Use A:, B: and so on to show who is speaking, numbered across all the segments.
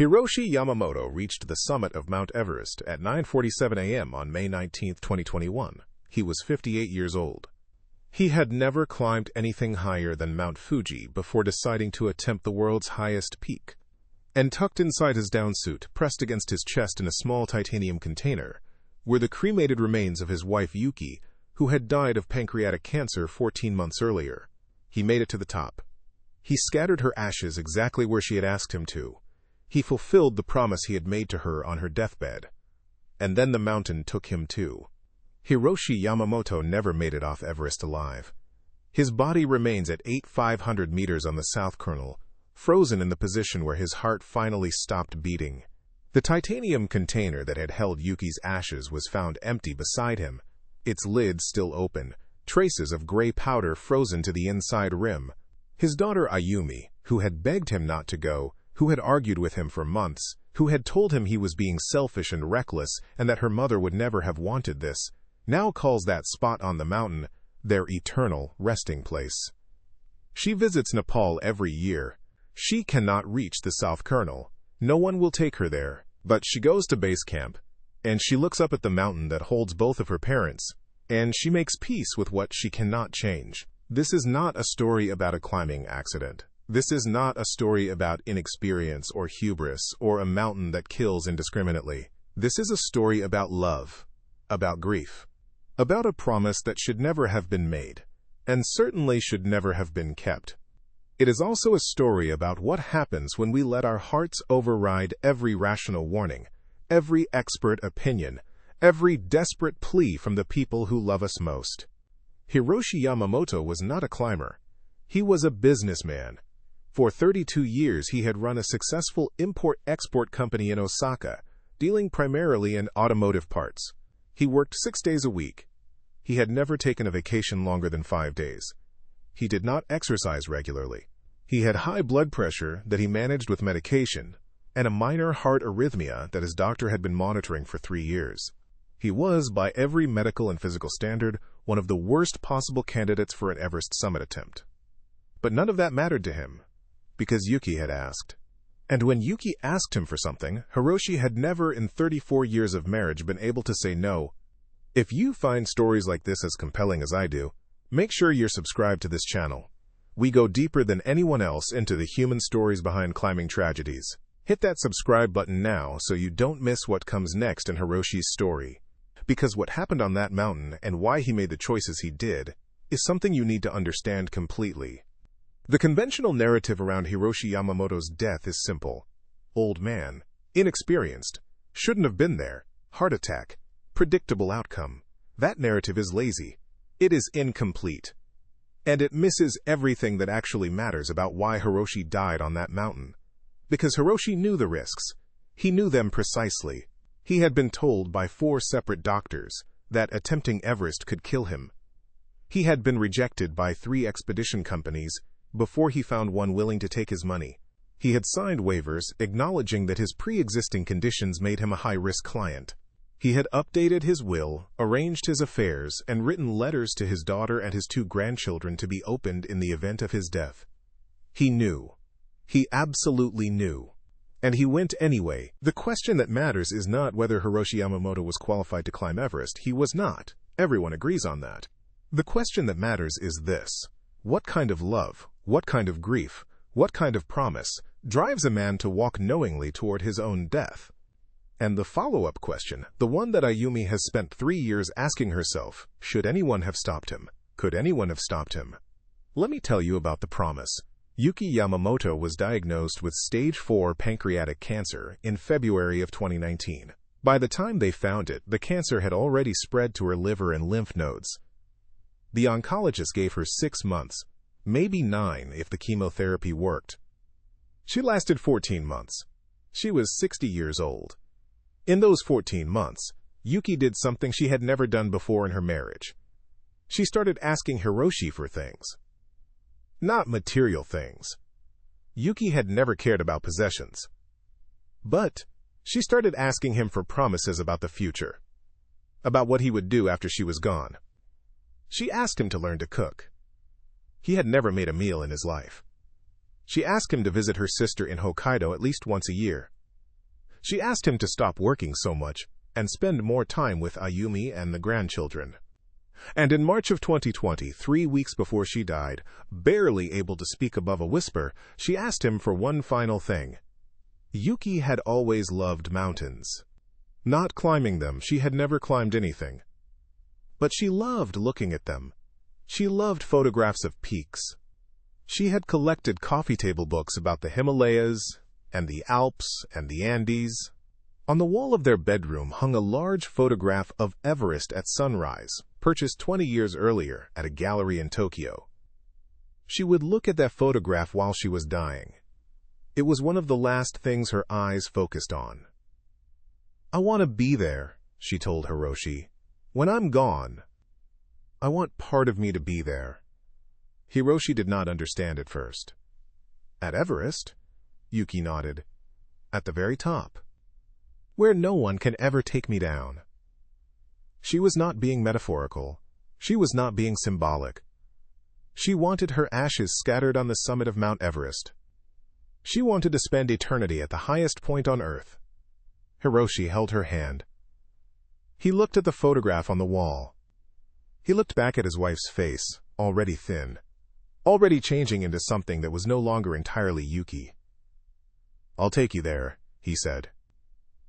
A: Hiroshi Yamamoto reached the summit of Mount Everest at 9:47 a.m. on May 19, 2021. He was 58 years old. He had never climbed anything higher than Mount Fuji before deciding to attempt the world's highest peak. And tucked inside his down suit, pressed against his chest in a small titanium container, were the cremated remains of his wife Yuki, who had died of pancreatic cancer 14 months earlier. He made it to the top. He scattered her ashes exactly where she had asked him to. He fulfilled the promise he had made to her on her deathbed. And then the mountain took him too. Hiroshi Yamamoto never made it off Everest alive. His body remains at 8,500 meters on the south kernel, frozen in the position where his heart finally stopped beating. The titanium container that had held Yuki's ashes was found empty beside him, its lid still open, traces of gray powder frozen to the inside rim. His daughter Ayumi, who had begged him not to go, who had argued with him for months, who had told him he was being selfish and reckless and that her mother would never have wanted this, now calls that spot on the mountain their eternal resting place. She visits Nepal every year. She cannot reach the south kernel. No one will take her there, but she goes to base camp, and she looks up at the mountain that holds both of her parents, and she makes peace with what she cannot change. This is not a story about a climbing accident. This is not a story about inexperience or hubris or a mountain that kills indiscriminately. This is a story about love, about grief, about a promise that should never have been made, and certainly should never have been kept. It is also a story about what happens when we let our hearts override every rational warning, every expert opinion, every desperate plea from the people who love us most. Hiroshi Yamamoto was not a climber. He was a businessman. For 32 years he had run a successful import-export company in Osaka, dealing primarily in automotive parts. He worked 6 days a week. He had never taken a vacation longer than 5 days. He did not exercise regularly. He had high blood pressure that he managed with medication, and a minor heart arrhythmia that his doctor had been monitoring for 3 years. He was, by every medical and physical standard, one of the worst possible candidates for an Everest summit attempt. But none of that mattered to him, because Yuki had asked. And when Yuki asked him for something, Hiroshi had never in 34 years of marriage been able to say no. If you find stories like this as compelling as I do, make sure you're subscribed to this channel. We go deeper than anyone else into the human stories behind climbing tragedies. Hit that subscribe button now so you don't miss what comes next in Hiroshi's story. Because what happened on that mountain and why he made the choices he did is something you need to understand completely. The conventional narrative around Hiroshi Yamamoto's death is simple. Old man, inexperienced, shouldn't have been there, heart attack, predictable outcome. That narrative is lazy. It is incomplete. And it misses everything that actually matters about why Hiroshi died on that mountain. Because Hiroshi knew the risks. He knew them precisely. He had been told by 4 separate doctors that attempting Everest could kill him. He had been rejected by 3 expedition companies before he found one willing to take his money. He had signed waivers acknowledging that his pre-existing conditions made him a high-risk client. He had updated his will, arranged his affairs, and written letters to his daughter and his 2 grandchildren to be opened in the event of his death. He knew. He absolutely knew. And he went anyway. The question that matters is not whether Hiroshi Yamamoto was qualified to climb Everest. He was not. Everyone agrees on that. The question that matters is this. What kind of love, what kind of grief, what kind of promise drives a man to walk knowingly toward his own death? And the follow-up question, the one that Ayumi has spent 3 years asking herself, should anyone have stopped him? Could anyone have stopped him? Let me tell you about the promise. Yuki Yamamoto was diagnosed with stage 4 pancreatic cancer in February of 2019. By the time they found it, the cancer had already spread to her liver and lymph nodes. The oncologist gave her 6 months, maybe 9 if the chemotherapy worked. She lasted 14 months. She was 60 years old. In those 14 months, Yuki did something she had never done before in her marriage. She started asking Hiroshi for things. Not material things. Yuki had never cared about possessions. But she started asking him for promises about the future, about what he would do after she was gone. She asked him to learn to cook. He had never made a meal in his life. She asked him to visit her sister in Hokkaido at least once a year. She asked him to stop working so much and spend more time with Ayumi and the grandchildren. And in March of 2020, 3 weeks before she died, barely able to speak above a whisper, she asked him for one final thing. Yuki had always loved mountains. Not climbing them, she had never climbed anything. But she loved looking at them. She loved photographs of peaks. She had collected coffee table books about the Himalayas and the Alps and the Andes. On the wall of their bedroom hung a large photograph of Everest at sunrise, purchased 20 years earlier at a gallery in Tokyo. She would look at that photograph while she was dying. It was one of the last things her eyes focused on. "I want to be there," she told Hiroshi. "When I'm gone, I want part of me to be there." Hiroshi did not understand at first. "At Everest?" Yuki nodded. "At the very top, where no one can ever take me down." She was not being metaphorical. She was not being symbolic. She wanted her ashes scattered on the summit of Mount Everest. She wanted to spend eternity at the highest point on Earth. Hiroshi held her hand. He looked at the photograph on the wall. He looked back at his wife's face, already thin, already changing into something that was no longer entirely Yuki. "I'll take you there," he said.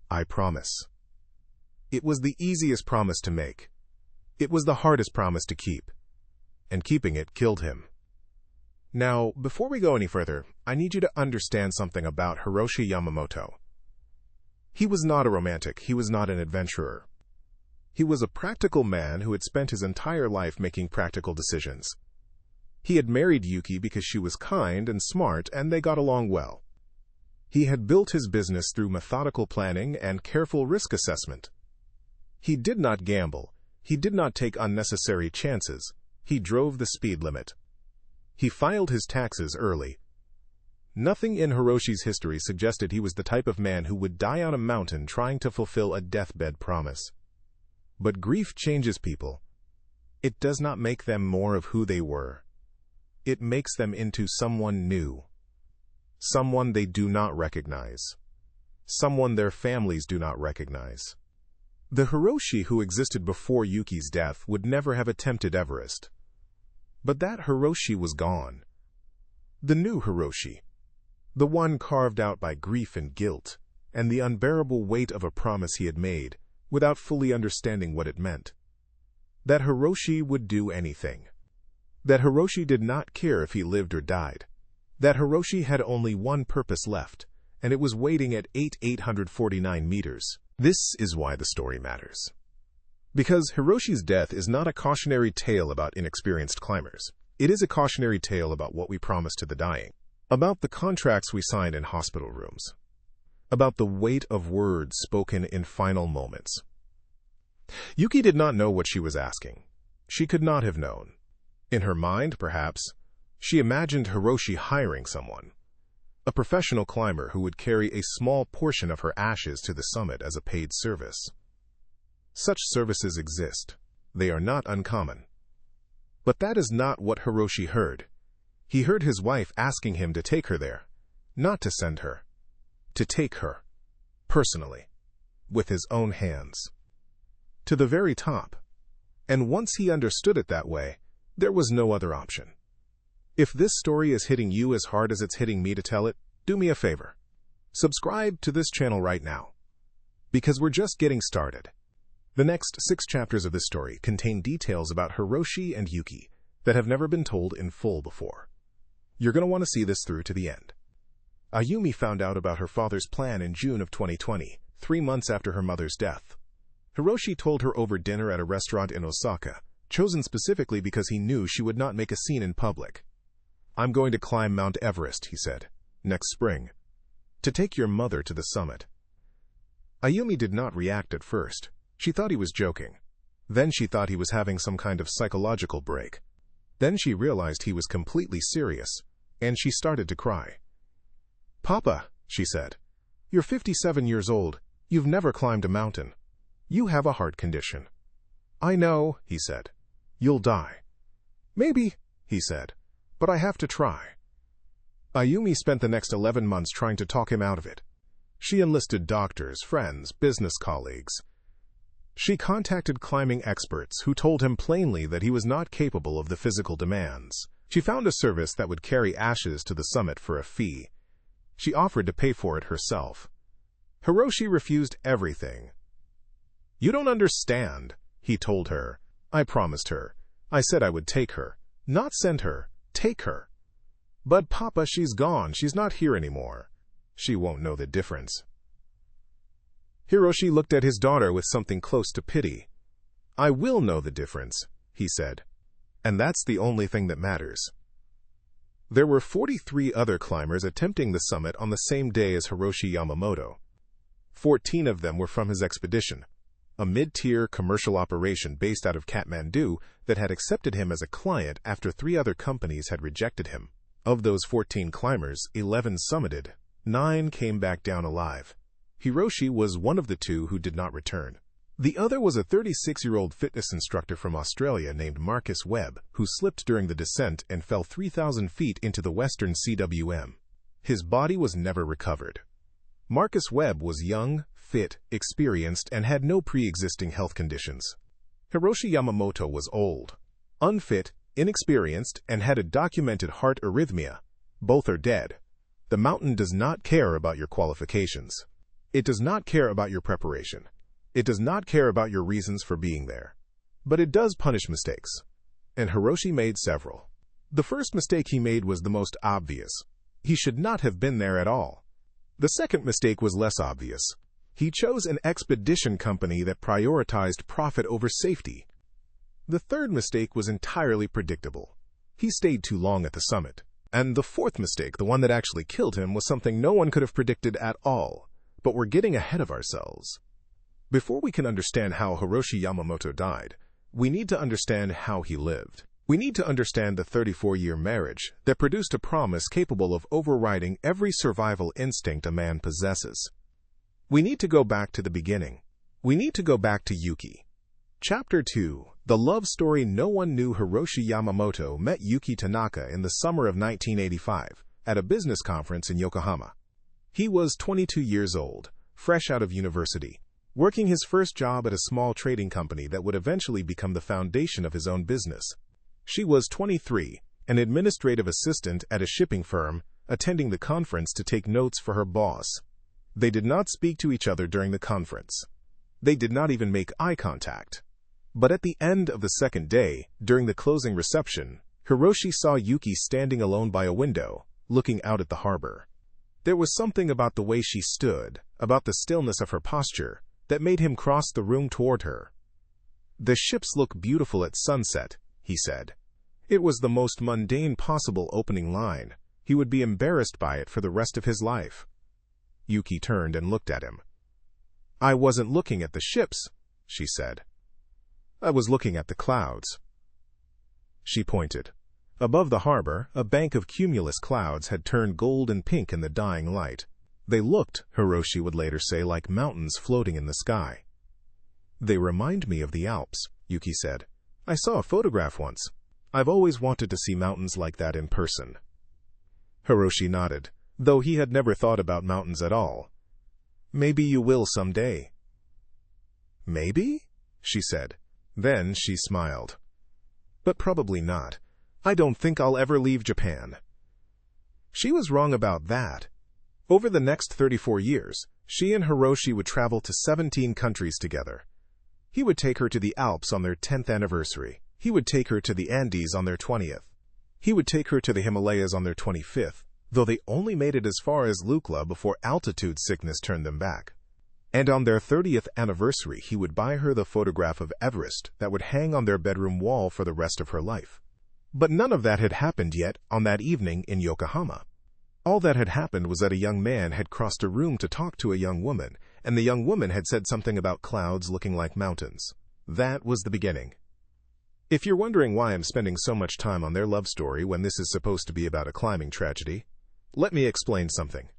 A: "I promise." It was the easiest promise to make. It was the hardest promise to keep. And keeping it killed him. Now, before we go any further, I need you to understand something about Hiroshi Yamamoto. He was not a romantic. He was not an adventurer. He was a practical man who had spent his entire life making practical decisions. He had married Yuki because she was kind and smart, and they got along well. He had built his business through methodical planning and careful risk assessment. He did not gamble. He did not take unnecessary chances. He drove the speed limit. He filed his taxes early. Nothing in Hiroshi's history suggested he was the type of man who would die on a mountain trying to fulfill a deathbed promise. But grief changes people. It does not make them more of who they were. It makes them into someone new. Someone they do not recognize. Someone their families do not recognize. The Hiroshi who existed before Yuki's death would never have attempted Everest. But that Hiroshi was gone. The new Hiroshi. The one carved out by grief and guilt, and the unbearable weight of a promise he had made, without fully understanding what it meant. That Hiroshi would do anything. That Hiroshi did not care if he lived or died. That Hiroshi had only one purpose left, and it was waiting at 849 meters. This is why the story matters. Because Hiroshi's death is not a cautionary tale about inexperienced climbers. It is a cautionary tale about what we promise to the dying. About the contracts we signed in hospital rooms. About the weight of words spoken in final moments. Yuki did not know what she was asking. She could not have known. In her mind, perhaps, she imagined Hiroshi hiring someone. A professional climber who would carry a small portion of her ashes to the summit as a paid service. Such services exist. They are not uncommon. But that is not what Hiroshi heard. He heard his wife asking him to take her there, not to send her. To take her, personally, with his own hands. To the very top. And once he understood it that way, there was no other option. If this story is hitting you as hard as it's hitting me to tell it, do me a favor. Subscribe to this channel right now. Because we're just getting started. The next 6 chapters of this story contain details about Hiroshi and Yuki that have never been told in full before. You're going to want to see this through to the end. Ayumi found out about her father's plan in June of 2020, 3 months after her mother's death. Hiroshi told her over dinner at a restaurant in Osaka, chosen specifically because he knew she would not make a scene in public. "I'm going to climb Mount Everest," he said, "next spring. To take your mother to the summit." Ayumi did not react at first. She thought he was joking. Then she thought he was having some kind of psychological break. Then she realized he was completely serious, and she started to cry. "Papa," she said, "you're 57 years old. You've never climbed a mountain. You have a heart condition." "I know," he said. "You'll die." "Maybe," he said, "but I have to try." Ayumi spent the next 11 months trying to talk him out of it. She enlisted doctors, friends, business colleagues. She contacted climbing experts who told him plainly that he was not capable of the physical demands. She found a service that would carry ashes to the summit for a fee. She offered to pay for it herself. Hiroshi refused everything. "You don't understand," he told her. "I promised her. I said I would take her. Not send her. Take her. But Papa, she's gone. She's not here anymore. She won't know the difference." Hiroshi looked at his daughter with something close to pity. "I will know the difference," he said. "And that's the only thing that matters." There were 43 other climbers attempting the summit on the same day as Hiroshi Yamamoto. 14 of them were from his expedition, a mid-tier commercial operation based out of Kathmandu that had accepted him as a client after 3 other companies had rejected him. Of those 14 climbers, 11 summited. 9 came back down alive. Hiroshi was one of the 2 who did not return. The other was a 36-year-old fitness instructor from Australia named Marcus Webb, who slipped during the descent and fell 3,000 feet into the western CWM. His body was never recovered. Marcus Webb was young, fit, experienced, and had no pre-existing health conditions. Hiroshi Yamamoto was old, unfit, inexperienced, and had a documented heart arrhythmia. Both are dead. The mountain does not care about your qualifications. It does not care about your preparation. It does not care about your reasons for being there. But it does punish mistakes. And Hiroshi made several. The first mistake he made was the most obvious. He should not have been there at all. The second mistake was less obvious. He chose an expedition company that prioritized profit over safety. The third mistake was entirely predictable. He stayed too long at the summit. And the fourth mistake, the one that actually killed him, was something no one could have predicted at all. But we're getting ahead of ourselves. Before we can understand how Hiroshi Yamamoto died, we need to understand how he lived. We need to understand the 34-year marriage that produced a promise capable of overriding every survival instinct a man possesses. We need to go back to the beginning. We need to go back to Yuki. Chapter 2, The Love Story No One Knew. Hiroshi Yamamoto met Yuki Tanaka in the summer of 1985 at a business conference in Yokohama. He was 22 years old, fresh out of university, working his first job at a small trading company that would eventually become the foundation of his own business. She was 23, an administrative assistant at a shipping firm, attending the conference to take notes for her boss. They did not speak to each other during the conference. They did not even make eye contact. But at the end of the second day, during the closing reception, Hiroshi saw Yuki standing alone by a window, looking out at the harbor. There was something about the way she stood, about the stillness of her posture, that made him cross the room toward her. "The ships look beautiful at sunset," he said. It was the most mundane possible opening line. He would be embarrassed by it for the rest of his life. Yuki turned and looked at him. "I wasn't looking at the ships," she said. "I was looking at the clouds." She pointed. Above the harbor, a bank of cumulus clouds had turned gold and pink in the dying light. They looked, Hiroshi would later say, like mountains floating in the sky. "They remind me of the Alps," Yuki said. "I saw a photograph once. I've always wanted to see mountains like that in person." Hiroshi nodded, though he had never thought about mountains at all. "Maybe you will someday." "Maybe?" she said. Then she smiled. "But probably not. I don't think I'll ever leave Japan." She was wrong about that. Over the next 34 years, she and Hiroshi would travel to 17 countries together. He would take her to the Alps on their 10th anniversary. He would take her to the Andes on their 20th. He would take her to the Himalayas on their 25th, though they only made it as far as Lukla before altitude sickness turned them back. And on their 30th anniversary, he would buy her the photograph of Everest that would hang on their bedroom wall for the rest of her life. But none of that had happened yet on that evening in Yokohama. All that had happened was that a young man had crossed a room to talk to a young woman, and the young woman had said something about clouds looking like mountains. That was the beginning. If you're wondering why I'm spending so much time on their love story when this is supposed to be about a climbing tragedy, let me explain something.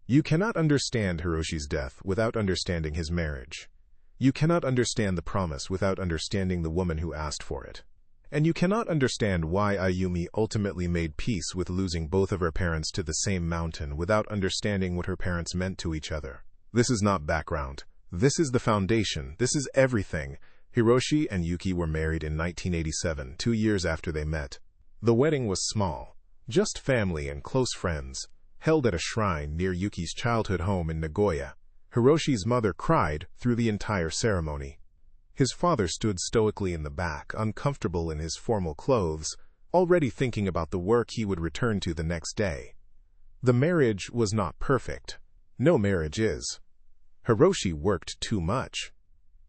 A: You cannot understand Hiroshi's death without understanding his marriage. You cannot understand the promise without understanding the woman who asked for it. And you cannot understand why Ayumi ultimately made peace with losing both of her parents to the same mountain without understanding what her parents meant to each other. This is not background. This is the foundation. This is everything. Hiroshi and Yuki were married in 1987, 2 years after they met. The wedding was small, just family and close friends, held at a shrine near Yuki's childhood home in Nagoya. Hiroshi's mother cried through the entire ceremony. His father stood stoically in the back, uncomfortable in his formal clothes, already thinking about the work he would return to the next day. The marriage was not perfect. No marriage is. Hiroshi worked too much.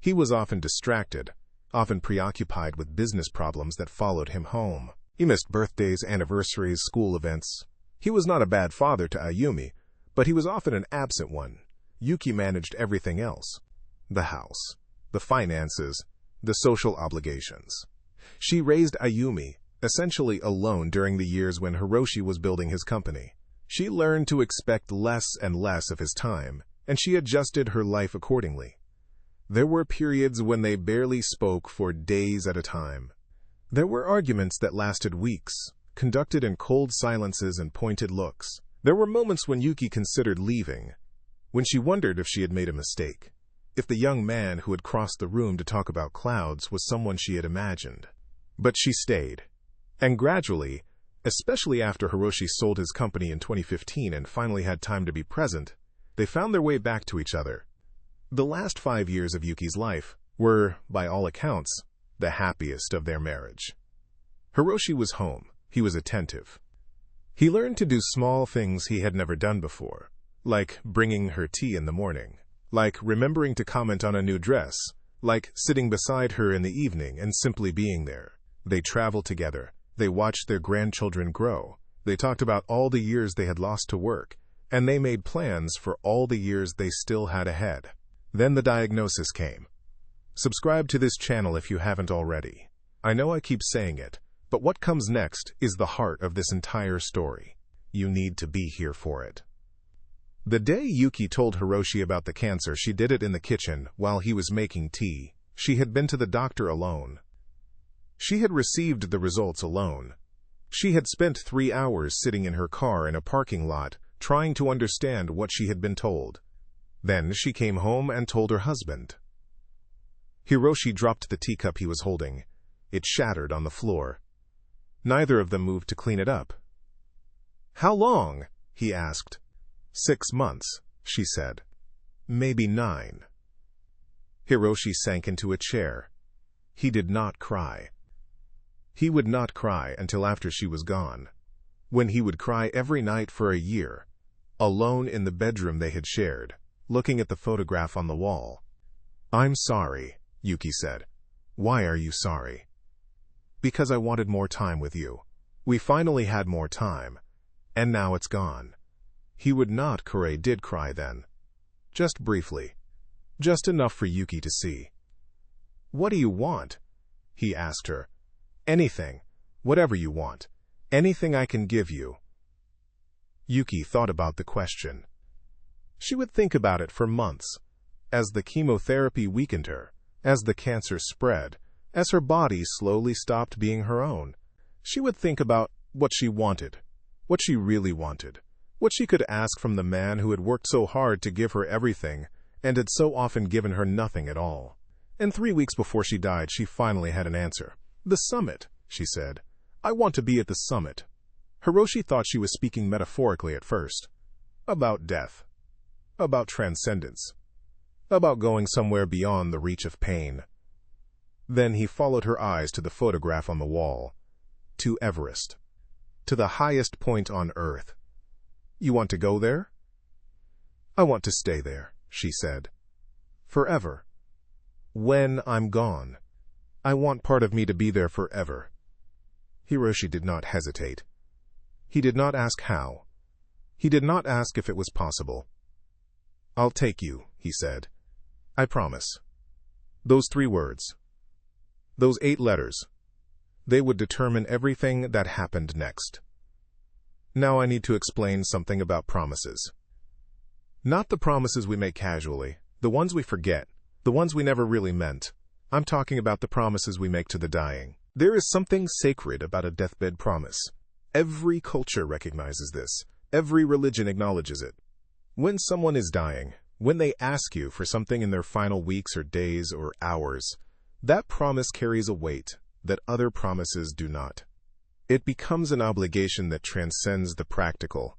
A: He was often distracted, often preoccupied with business problems that followed him home. He missed birthdays, anniversaries, school events. He was not a bad father to Ayumi, but he was often an absent one. Yuki managed everything else: the house, the finances, the social obligations. She raised Ayumi, essentially alone during the years when Hiroshi was building his company. She learned to expect less and less of his time, and she adjusted her life accordingly. There were periods when they barely spoke for days at a time. There were arguments that lasted weeks, conducted in cold silences and pointed looks. There were moments when Yuki considered leaving, when she wondered if she had made a mistake, if the young man who had crossed the room to talk about clouds was someone she had imagined. But she stayed. And gradually, especially after Hiroshi sold his company in 2015 and finally had time to be present, they found their way back to each other. The last 5 years of Yuki's life were, by all accounts, the happiest of their marriage. Hiroshi was home. He was attentive. He learned to do small things he had never done before, like bringing her tea in the morning, like remembering to comment on a new dress, like sitting beside her in the evening and simply being there. They traveled together. They watched their grandchildren grow. They talked about all the years they had lost to work, and they made plans for all the years they still had ahead. Then the diagnosis came. Subscribe to this channel if you haven't already. I know I keep saying it, but what comes next is the heart of this entire story. You need to be here for it. The day Yuki told Hiroshi about the cancer, she did it in the kitchen while he was making tea. She had been to the doctor alone. She had received the results alone. She had spent 3 hours sitting in her car in a parking lot, trying to understand what she had been told. Then she came home and told her husband. Hiroshi dropped the teacup he was holding. It shattered on the floor. Neither of them moved to clean it up. "How long?" he asked. 6 months, she said. "Maybe 9. Hiroshi sank into a chair. He did not cry. He would not cry until after she was gone, when he would cry every night for a year, alone in the bedroom they had shared, looking at the photograph on the wall. "I'm sorry," Yuki said. "Why are you sorry?" "Because I wanted more time with you. We finally had more time, and now it's gone." He would not. Kure did cry then. Just briefly. Just enough for Yuki to see. "What do you want?" he asked her. "Anything. Whatever you want. Anything I can give you." Yuki thought about the question. She would think about it for months, as the chemotherapy weakened her, as the cancer spread, as her body slowly stopped being her own. She would think about what she wanted, what she really wanted, what she could ask from the man who had worked so hard to give her everything and had so often given her nothing at all. And 3 weeks before she died, she finally had an answer. "The summit," she said. "I want to be at the summit." Hiroshi thought she was speaking metaphorically at first. About death. About transcendence. About going somewhere beyond the reach of pain. Then he followed her eyes to the photograph on the wall. To Everest. To the highest point on Earth. "You want to go there?" "I want to stay there," she said. "Forever. When I'm gone. I want part of me to be there forever." Hiroshi did not hesitate. He did not ask how. He did not ask if it was possible. "I'll take you," he said. "I promise." Those 3 words. Those 8 letters. They would determine everything that happened next. Now I need to explain something about promises. Not the promises we make casually, the ones we forget, the ones we never really meant. I'm talking about the promises we make to the dying. There is something sacred about a deathbed promise. Every culture recognizes this. Every religion acknowledges it. When someone is dying, When they ask you for something in their final weeks or days or hours, that promise carries a weight that other promises do not. It becomes an obligation that transcends the practical.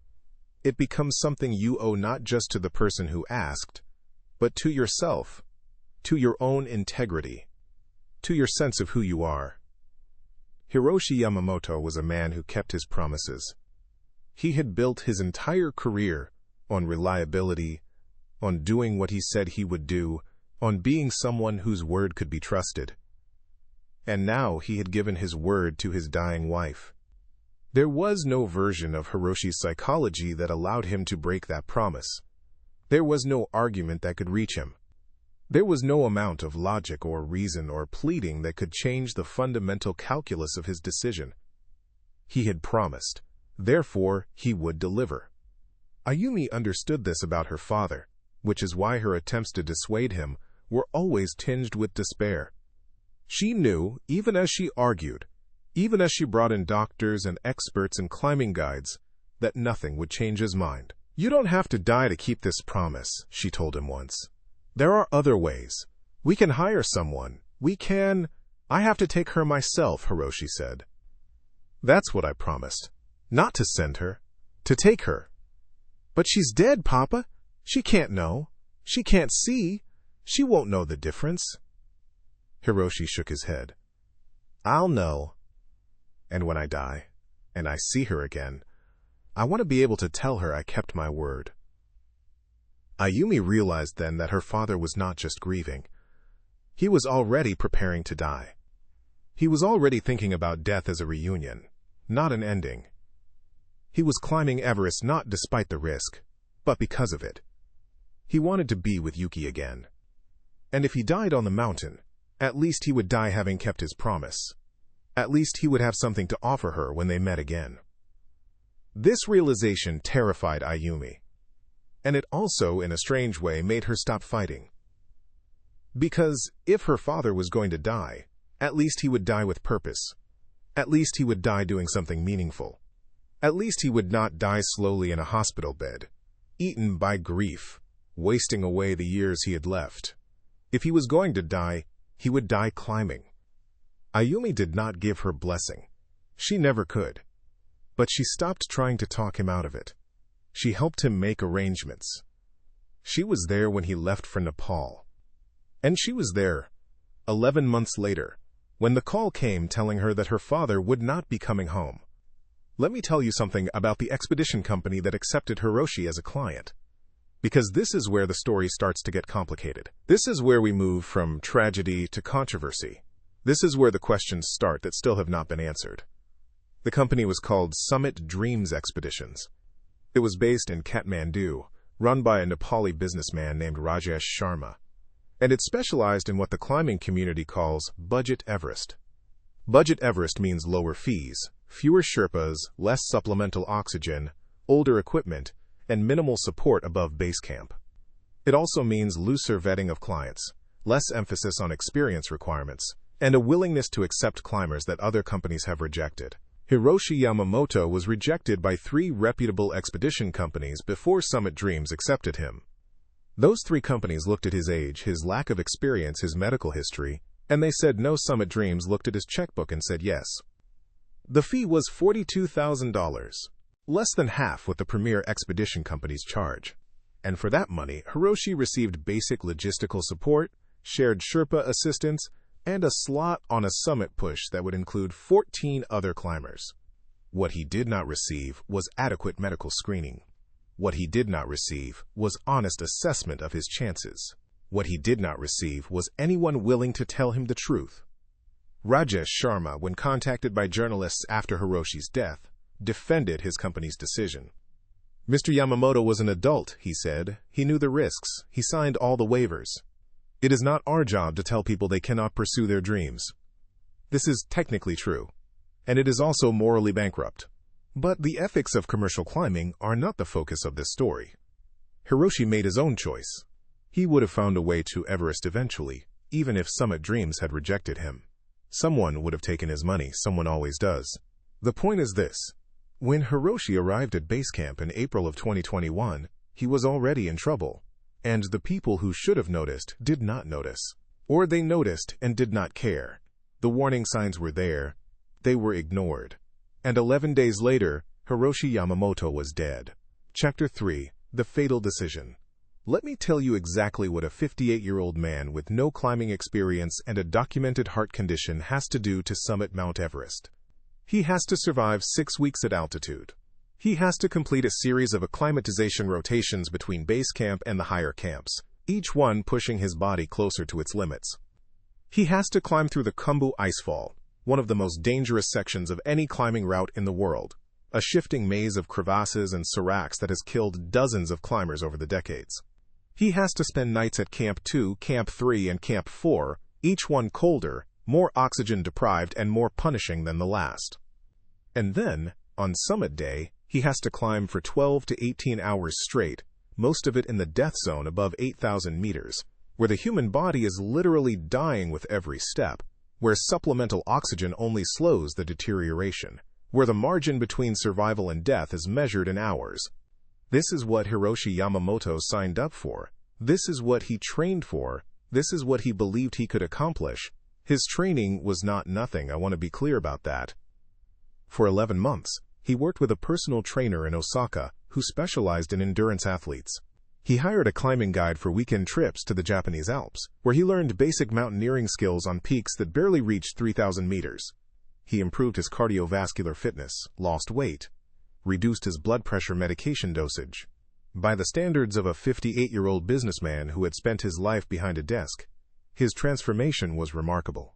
A: It becomes something you owe not just to the person who asked, but to yourself, to your own integrity, to your sense of who you are. Hiroshi Yamamoto was a man who kept his promises. He had built his entire career on reliability, on doing what he said he would do, on being someone whose word could be trusted. And now he had given his word to his dying wife. There was no version of Hiroshi's psychology that allowed him to break that promise. There was no argument that could reach him. There was no amount of logic or reason or pleading that could change the fundamental calculus of his decision. He had promised. Therefore, he would deliver. Ayumi understood this about her father, which is why her attempts to dissuade him were always tinged with despair. She knew, even as she argued, even as she brought in doctors and experts and climbing guides, that nothing would change his mind. "You don't have to die to keep this promise," she told him once. "There are other ways. We can hire someone. We can—" "I have to take her myself," Hiroshi said. "That's what I promised. Not to send her. To take her." "But she's dead, Papa. She can't know. She can't see. She won't know the difference." Hiroshi shook his head. "I'll know. And when I die, and I see her again, I want to be able to tell her I kept my word." Ayumi realized then that her father was not just grieving. He was already preparing to die. He was already thinking about death as a reunion, not an ending. He was climbing Everest not despite the risk, but because of it. He wanted to be with Yuki again. And if he died on the mountain, at least he would die having kept his promise. At least he would have something to offer her when they met again. This realization terrified Ayumi. And it also, in a strange way, made her stop fighting. Because if her father was going to die, at least he would die with purpose. At least he would die doing something meaningful. At least he would not die slowly in a hospital bed, eaten by grief, wasting away the years he had left. If he was going to die, he would die climbing. Ayumi did not give her blessing. She never could. But she stopped trying to talk him out of it. She helped him make arrangements. She was there when he left for Nepal. And she was there, 11 months later, when the call came telling her that her father would not be coming home. Let me tell you something about the expedition company that accepted Hiroshi as a client. Because this is where the story starts to get complicated. This is where we move from tragedy to controversy. This is where the questions start that still have not been answered. The company was called Summit Dreams Expeditions. It was based in Kathmandu, run by a Nepali businessman named Rajesh Sharma. And it specialized in what the climbing community calls Budget Everest. Budget Everest means lower fees, fewer Sherpas, less supplemental oxygen, older equipment, and minimal support above base camp. It also means looser vetting of clients, less emphasis on experience requirements, and a willingness to accept climbers that other companies have rejected. Hiroshi Yamamoto was rejected by 3 reputable expedition companies before Summit Dreams accepted him. Those 3 companies looked at his age, his lack of experience, his medical history, and they said no. Summit Dreams looked at his checkbook and said yes. The fee was $42,000, less than half what the premier expedition companies charge. And for that money, Hiroshi received basic logistical support, shared Sherpa assistance, and a slot on a summit push that would include 14 other climbers. What he did not receive was adequate medical screening. What he did not receive was honest assessment of his chances. What he did not receive was anyone willing to tell him the truth. Rajesh Sharma, when contacted by journalists after Hiroshi's death, defended his company's decision. Mr. Yamamoto was an adult, he said. He knew the risks. He signed all the waivers. It is not our job to tell people they cannot pursue their dreams. This is technically true, and it is also morally bankrupt. But the ethics of commercial climbing are not the focus of this story. Hiroshi made his own choice. He would have found a way to Everest eventually, even if Summit Dreams had rejected him. Someone would have taken his money, someone always does. The point is this. When Hiroshi arrived at base camp in April of 2021, he was already in trouble. And the people who should have noticed did not notice. Or they noticed and did not care. The warning signs were there. They were ignored. And 11 days later, Hiroshi Yamamoto was dead. Chapter 3. The Fatal Decision. Let me tell you exactly what a 58-year-old man with no climbing experience and a documented heart condition has to do to summit Mount Everest. He has to survive 6 weeks at altitude. He has to complete a series of acclimatization rotations between base camp and the higher camps, each one pushing his body closer to its limits. He has to climb through the Khumbu Icefall, one of the most dangerous sections of any climbing route in the world, a shifting maze of crevasses and seracs that has killed dozens of climbers over the decades. He has to spend nights at Camp 2, Camp 3, and Camp 4, each one colder, more oxygen-deprived, and more punishing than the last. And then, on summit day, he has to climb for 12 to 18 hours straight, most of it in the death zone above 8,000 meters, where the human body is literally dying with every step, where supplemental oxygen only slows the deterioration, where the margin between survival and death is measured in hours. This is what Hiroshi Yamamoto signed up for. This is what he trained for. This is what he believed he could accomplish. His training was not nothing, I want to be clear about that. For 11 months, he worked with a personal trainer in Osaka who specialized in endurance athletes. He hired a climbing guide for weekend trips to the Japanese Alps, where he learned basic mountaineering skills on peaks that barely reached 3,000 meters. He improved his cardiovascular fitness, lost weight, reduced his blood pressure medication dosage. By the standards of a 58-year-old businessman who had spent his life behind a desk, his transformation was remarkable.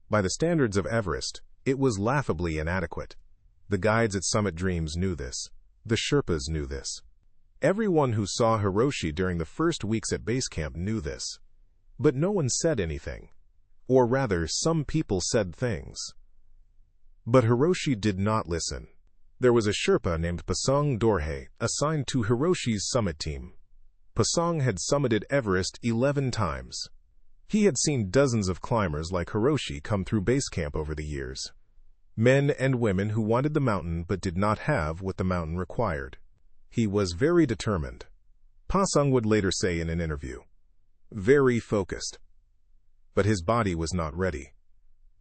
A: By the standards of Everest, it was laughably inadequate. The guides at Summit Dreams knew this. The Sherpas knew this. Everyone who saw Hiroshi during the first weeks at base camp knew this. But no one said anything. Or rather, some people said things. But Hiroshi did not listen. There was a Sherpa named Pasang Dorje assigned to Hiroshi's summit team. Pasang had summited Everest 11 times. He had seen dozens of climbers like Hiroshi come through base camp over the years. Men and women who wanted the mountain but did not have what the mountain required. He was very determined. Pasang would later say in an interview. Very focused. But his body was not ready.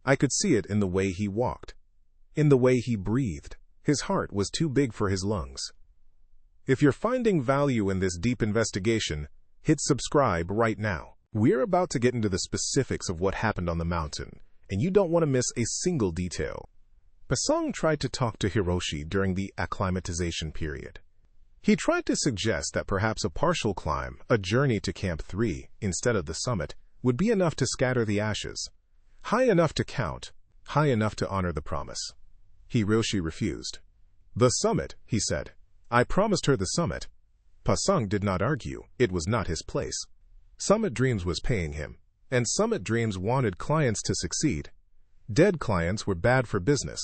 A: I could see it in the way he walked. In the way he breathed. His heart was too big for his lungs. If you're finding value in this deep investigation, hit subscribe right now. We're about to get into the specifics of what happened on the mountain, and you don't want to miss a single detail. Pasang tried to talk to Hiroshi during the acclimatization period. He tried to suggest that perhaps a partial climb, a journey to Camp 3, instead of the summit, would be enough to scatter the ashes. High enough to count, high enough to honor the promise. Hiroshi refused. The summit, he said. I promised her the summit. Pasang did not argue. It was not his place. Summit Dreams was paying him, and Summit Dreams wanted clients to succeed. Dead clients were bad for business,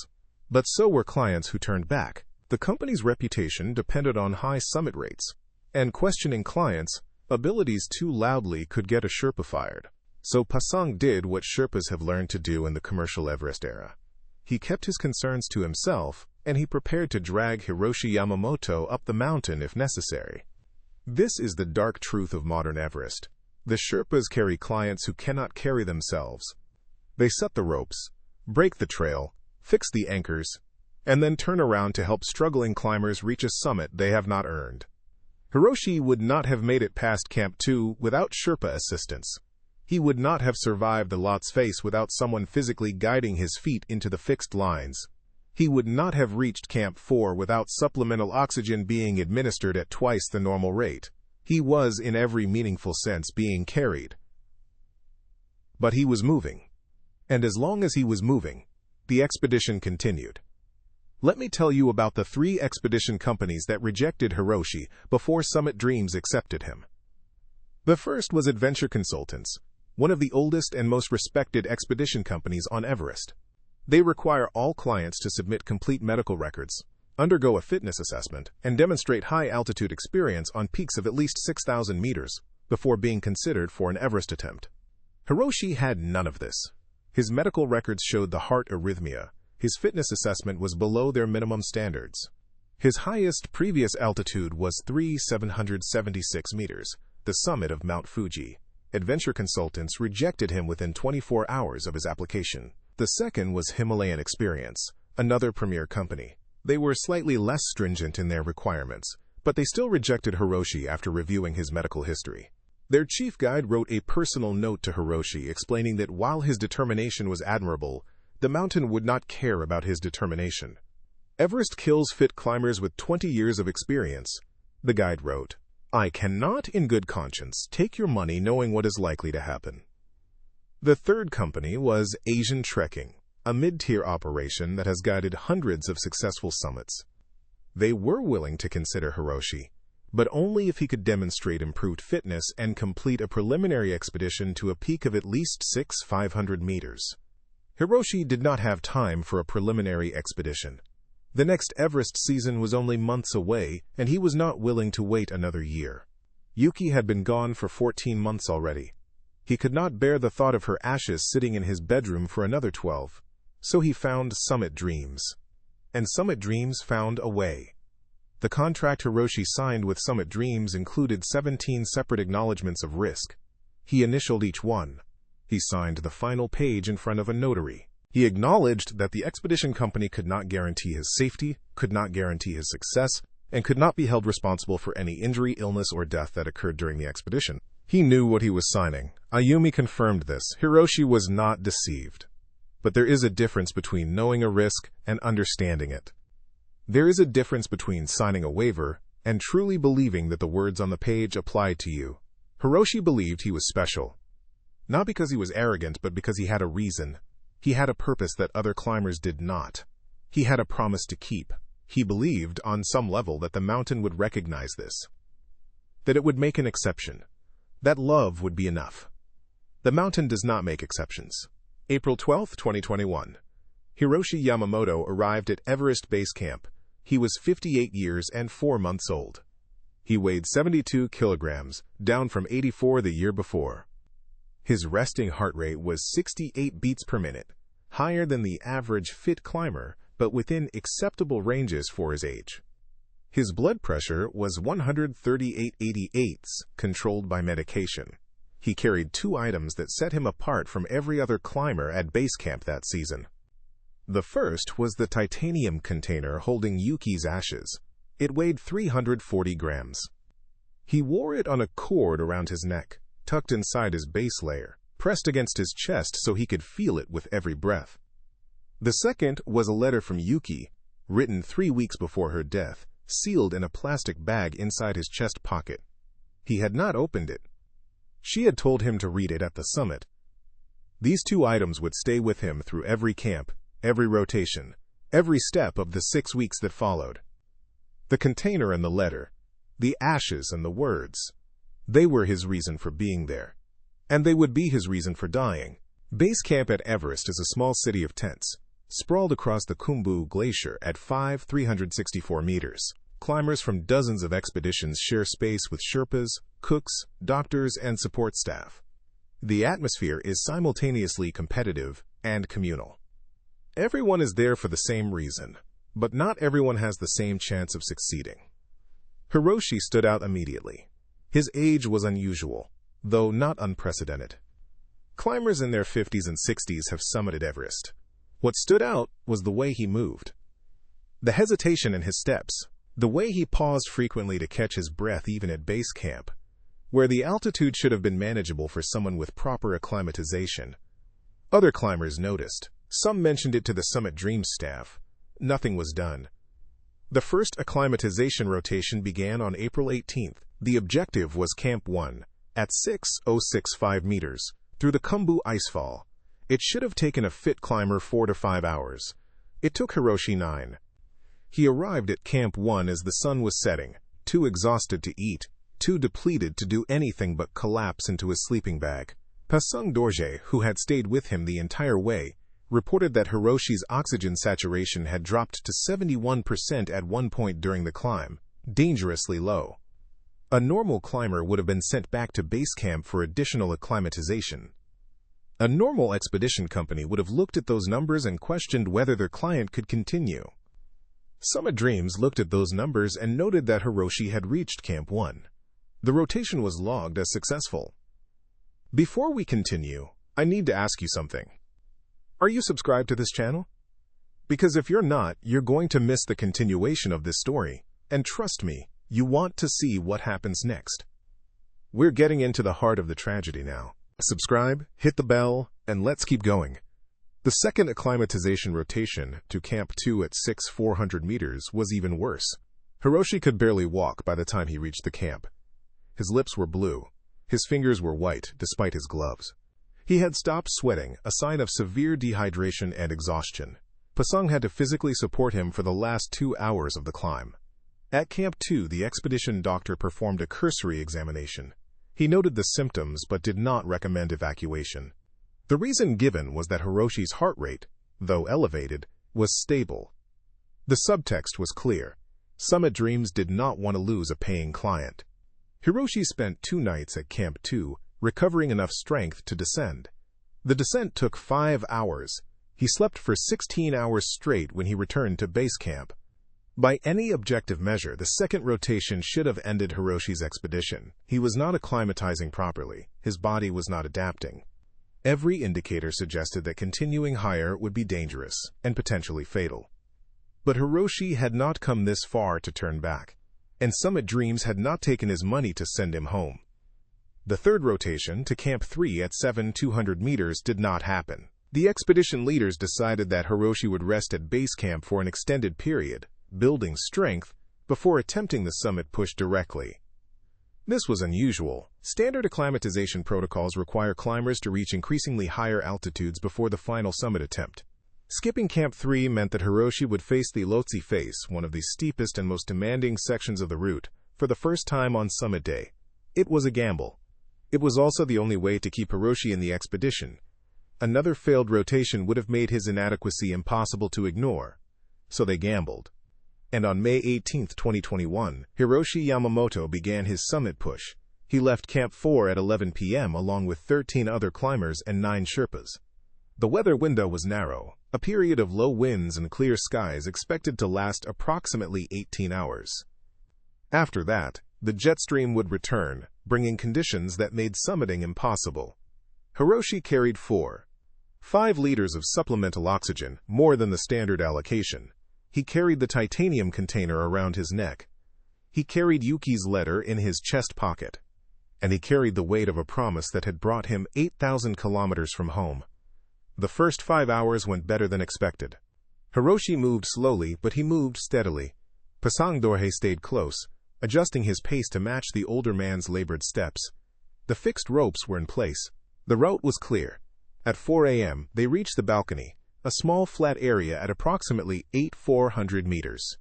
A: but so were clients who turned back. The company's reputation depended on high summit rates, and questioning clients' abilities too loudly could get a Sherpa fired. So Pasang did what Sherpas have learned to do in the commercial Everest era. He kept his concerns to himself, and he prepared to drag Hiroshi Yamamoto up the mountain if necessary. This is the dark truth of modern Everest. The Sherpas carry clients who cannot carry themselves. They set the ropes, break the trail, fix the anchors, and then turn around to help struggling climbers reach a summit they have not earned. Hiroshi would not have made it past Camp 2 without Sherpa assistance. He would not have survived the Lot's face without someone physically guiding his feet into the fixed lines. He would not have reached Camp 4 without supplemental oxygen being administered at twice the normal rate. He was, in every meaningful sense, being carried. But he was moving. And as long as he was moving, the expedition continued. Let me tell you about the 3 expedition companies that rejected Hiroshi before Summit Dreams accepted him. The first was Adventure Consultants, one of the oldest and most respected expedition companies on Everest. They require all clients to submit complete medical records, undergo a fitness assessment, and demonstrate high-altitude experience on peaks of at least 6,000 meters before being considered for an Everest attempt. Hiroshi had none of this. His medical records showed the heart arrhythmia. His fitness assessment was below their minimum standards. His highest previous altitude was 3,776 meters, the summit of Mount Fuji. Adventure consultants rejected him within 24 hours of his application. The second was Himalayan Experience, another premier company. They were slightly less stringent in their requirements, but they still rejected Hiroshi after reviewing his medical history. Their chief guide wrote a personal note to Hiroshi explaining that while his determination was admirable, the mountain would not care about his determination. Everest kills fit climbers with 20 years of experience, the guide wrote. I cannot, in good conscience, take your money knowing what is likely to happen. The third company was Asian Trekking, a mid-tier operation that has guided hundreds of successful summits. They were willing to consider Hiroshi, but only if he could demonstrate improved fitness and complete a preliminary expedition to a peak of at least 500 meters. Hiroshi did not have time for a preliminary expedition. The next Everest season was only months away, and he was not willing to wait another year. Yuki had been gone for 14 months already. He could not bear the thought of her ashes sitting in his bedroom for another 12. So he found Summit Dreams. And Summit Dreams found a way. The contract Hiroshi signed with Summit Dreams included 17 separate acknowledgments of risk. He initialed each one. He signed the final page in front of a notary. He acknowledged that the expedition company could not guarantee his safety, could not guarantee his success, and could not be held responsible for any injury, illness, or death that occurred during the expedition. He knew what he was signing. Ayumi confirmed this. Hiroshi was not deceived. But there is a difference between knowing a risk and understanding it. There is a difference between signing a waiver and truly believing that the words on the page apply to you. Hiroshi believed he was special. Not because he was arrogant, but because he had a reason. He had a purpose that other climbers did not. He had a promise to keep. He believed, on some level, that the mountain would recognize this. That it would make an exception. That love would be enough. The mountain does not make exceptions. April 12, 2021. Hiroshi Yamamoto arrived at Everest Base Camp. He was 58 years and 4 months old. He weighed 72 kilograms, down from 84 the year before. His resting heart rate was 68 beats per minute, higher than the average fit climber, but within acceptable ranges for his age. His blood pressure was 138/88, controlled by medication. He carried 2 items that set him apart from every other climber at base camp that season. The first was the titanium container holding Yuki's ashes. It weighed 340 grams. He wore it on a cord around his neck, tucked inside his base layer, pressed against his chest so he could feel it with every breath. The second was a letter from Yuki, written 3 weeks before her death, sealed in a plastic bag inside his chest pocket. He had not opened it. She had told him to read it at the summit. These 2 items would stay with him through every camp, every rotation, every step of the 6 weeks that followed. The container and the letter, the ashes and the words, they were his reason for being there. And they would be his reason for dying. Base camp at Everest is a small city of tents, sprawled across the Khumbu Glacier at 364 meters. Climbers from dozens of expeditions share space with Sherpas, cooks, doctors, and support staff. The atmosphere is simultaneously competitive and communal. Everyone is there for the same reason, but not everyone has the same chance of succeeding. Hiroshi stood out immediately. His age was unusual, though not unprecedented. Climbers in their 50s and 60s have summited Everest. What stood out was the way he moved. The hesitation in his steps, the way he paused frequently to catch his breath even at base camp, where the altitude should have been manageable for someone with proper acclimatization. Other climbers noticed. Some mentioned it to the Summit Dreams staff. Nothing was done. The first acclimatization rotation began on April 18th. The objective was Camp 1, at 6,065 meters, through the Khumbu Icefall. It should have taken a fit climber 4 to 5 hours. It took Hiroshi 9. He arrived at Camp 1 as the sun was setting, too exhausted to eat, too depleted to do anything but collapse into his sleeping bag. Pasung Dorje, who had stayed with him the entire way, reported that Hiroshi's oxygen saturation had dropped to 71% at one point during the climb, dangerously low. A normal climber would have been sent back to base camp for additional acclimatization. A normal expedition company would have looked at those numbers and questioned whether their client could continue. Summit Dreams looked at those numbers and noted that Hiroshi had reached Camp 1. The rotation was logged as successful. Before we continue, I need to ask you something. Are you subscribed to this channel? Because if you're not, you're going to miss the continuation of this story. And trust me, you want to see what happens next. We're getting into the heart of the tragedy now. Subscribe, hit the bell, and let's keep going. The second acclimatization rotation to Camp 2 at 6,400 meters was even worse. Hiroshi could barely walk by the time he reached the camp. His lips were blue. His fingers were white, despite his gloves. He had stopped sweating, a sign of severe dehydration and exhaustion. Pasang had to physically support him for the last 2 hours of the climb. At Camp 2, the expedition doctor performed a cursory examination. He noted the symptoms but did not recommend evacuation. The reason given was that Hiroshi's heart rate, though elevated, was stable. The subtext was clear. Summit Dreams did not want to lose a paying client. Hiroshi spent 2 nights at Camp 2, recovering enough strength to descend. The descent took 5 hours. He slept for 16 hours straight when he returned to base camp. By any objective measure, the second rotation should have ended Hiroshi's expedition. He was not acclimatizing properly. His body was not adapting. Every indicator suggested that continuing higher would be dangerous and potentially fatal. But Hiroshi had not come this far to turn back, and Summit Dreams had not taken his money to send him home. The third rotation to Camp 3 at 7,200 meters did not happen. The expedition leaders decided that Hiroshi would rest at base camp for an extended period, building strength, before attempting the summit push directly. This was unusual. Standard acclimatization protocols require climbers to reach increasingly higher altitudes before the final summit attempt. Skipping Camp 3 meant that Hiroshi would face the Lhotse face, one of the steepest and most demanding sections of the route, for the first time on summit day. It was a gamble. It was also the only way to keep Hiroshi in the expedition. Another failed rotation would have made his inadequacy impossible to ignore. So they gambled. And on May 18, 2021, Hiroshi Yamamoto began his summit push. He left Camp 4 at 11 p.m. along with 13 other climbers and 9 Sherpas. The weather window was narrow, a period of low winds and clear skies expected to last approximately 18 hours. After that, the jet stream would return, bringing conditions that made summiting impossible. Hiroshi carried 4.5 liters of supplemental oxygen, more than the standard allocation. He carried the titanium container around his neck. He carried Yuki's letter in his chest pocket. And he carried the weight of a promise that had brought him 8,000 kilometers from home. The first 5 hours went better than expected. Hiroshi moved slowly, but he moved steadily. Pasang Dorje stayed close, adjusting his pace to match the older man's labored steps. The fixed ropes were in place. The route was clear. At 4 a.m., they reached the balcony, a small flat area at approximately 8,400 meters.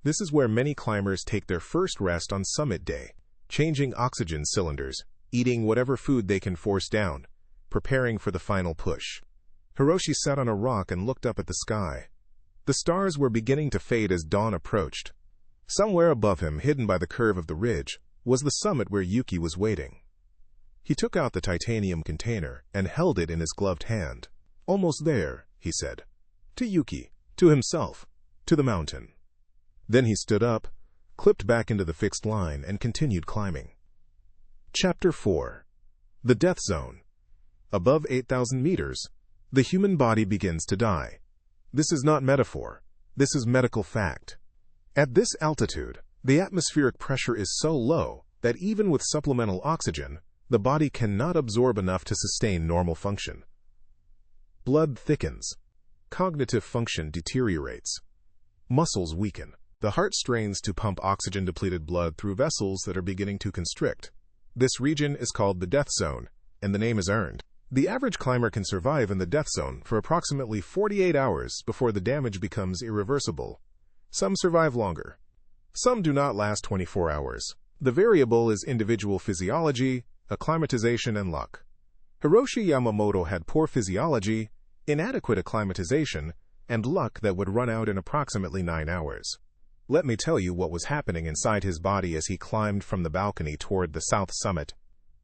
A: This is where many climbers take their first rest on summit day, changing oxygen cylinders, eating whatever food they can force down, preparing for the final push. Hiroshi sat on a rock and looked up at the sky. The stars were beginning to fade as dawn approached. Somewhere above him, hidden by the curve of the ridge, was the summit where Yuki was waiting. He took out the titanium container and held it in his gloved hand. "Almost there," he said. To Yuki, to himself, to the mountain. Then he stood up, clipped back into the fixed line, and continued climbing. Chapter 4. The Death Zone. Above 8,000 meters, the human body begins to die. This is not metaphor. This is medical fact. At this altitude, the atmospheric pressure is so low that even with supplemental oxygen, the body cannot absorb enough to sustain normal function. Blood thickens. Cognitive function deteriorates. Muscles weaken. The heart strains to pump oxygen-depleted blood through vessels that are beginning to constrict. This region is called the death zone, and the name is earned. The average climber can survive in the death zone for approximately 48 hours before the damage becomes irreversible. Some survive longer. Some do not last 24 hours. The variable is individual physiology, acclimatization, and luck. Hiroshi Yamamoto had poor physiology, inadequate acclimatization, and luck that would run out in approximately 9 hours. Let me tell you what was happening inside his body as he climbed from the balcony toward the south summit.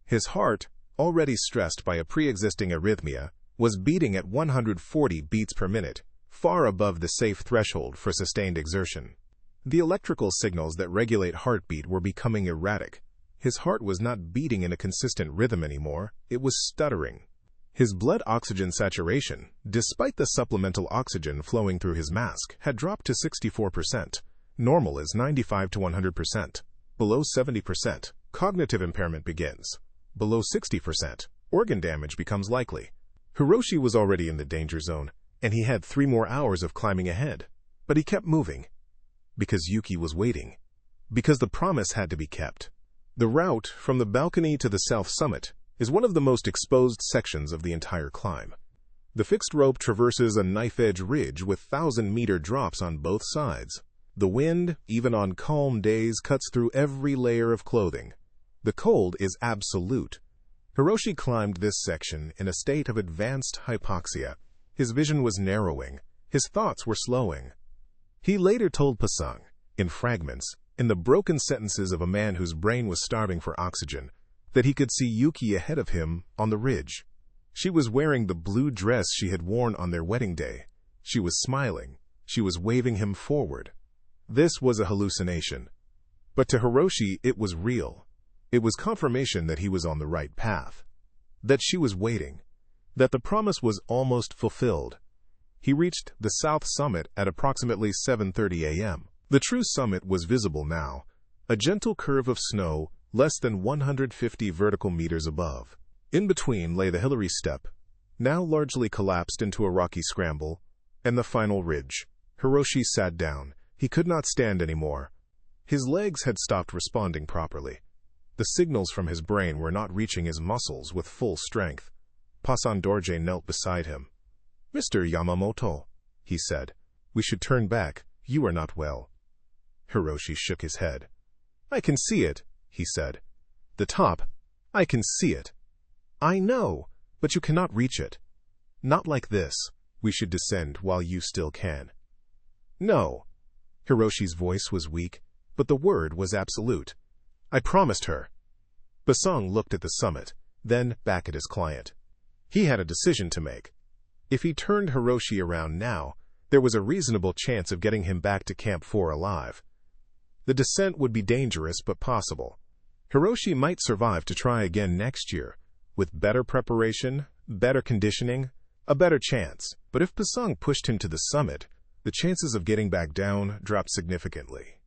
A: His heart, already stressed by a pre-existing arrhythmia, was beating at 140 beats per minute, far above the safe threshold for sustained exertion. The electrical signals that regulate heartbeat were becoming erratic. His heart was not beating in a consistent rhythm anymore, it was stuttering. His blood oxygen saturation, despite the supplemental oxygen flowing through his mask, had dropped to 64%. Normal is 95 to 100%. Below 70%, cognitive impairment begins. Below 60%, organ damage becomes likely. Hiroshi was already in the danger zone, and he had 3 more hours of climbing ahead. But he kept moving. Because Yuki was waiting. Because the promise had to be kept. The route from the balcony to the south summit is one of the most exposed sections of the entire climb. The fixed rope traverses a knife-edge ridge with 1,000-meter drops on both sides. The wind, even on calm days, cuts through every layer of clothing. The cold is absolute. Hiroshi climbed this section in a state of advanced hypoxia. His vision was narrowing. His thoughts were slowing. He later told Pasang, in fragments, in the broken sentences of a man whose brain was starving for oxygen, that he could see Yuki ahead of him on the ridge. She was wearing the blue dress she had worn on their wedding day. She was smiling. She was waving him forward. This was a hallucination. But to Hiroshi, it was real. It was confirmation that he was on the right path. That she was waiting. That the promise was almost fulfilled. He reached the south summit at approximately 7:30 a.m. The true summit was visible now, a gentle curve of snow less than 150 vertical meters above. In between lay the Hillary Step, now largely collapsed into a rocky scramble, and the final ridge. Hiroshi sat down. He could not stand anymore. His legs had stopped responding properly. The signals from his brain were not reaching his muscles with full strength. Pasang Dorje knelt beside him. "Mr. Yamamoto," he said, "we should turn back. You are not well." Hiroshi shook his head. "I can see it," he said. "The top. I can see it." "I know, but you cannot reach it. Not like this. We should descend while you still can." "No." Hiroshi's voice was weak, but the word was absolute. "I promised her." Pasang looked at the summit, then back at his client. He had a decision to make. If he turned Hiroshi around now, there was a reasonable chance of getting him back to Camp 4 alive. The descent would be dangerous but possible. Hiroshi might survive to try again next year, with better preparation, better conditioning, a better chance. But if Pasang pushed him to the summit, the chances of getting back down dropped significantly.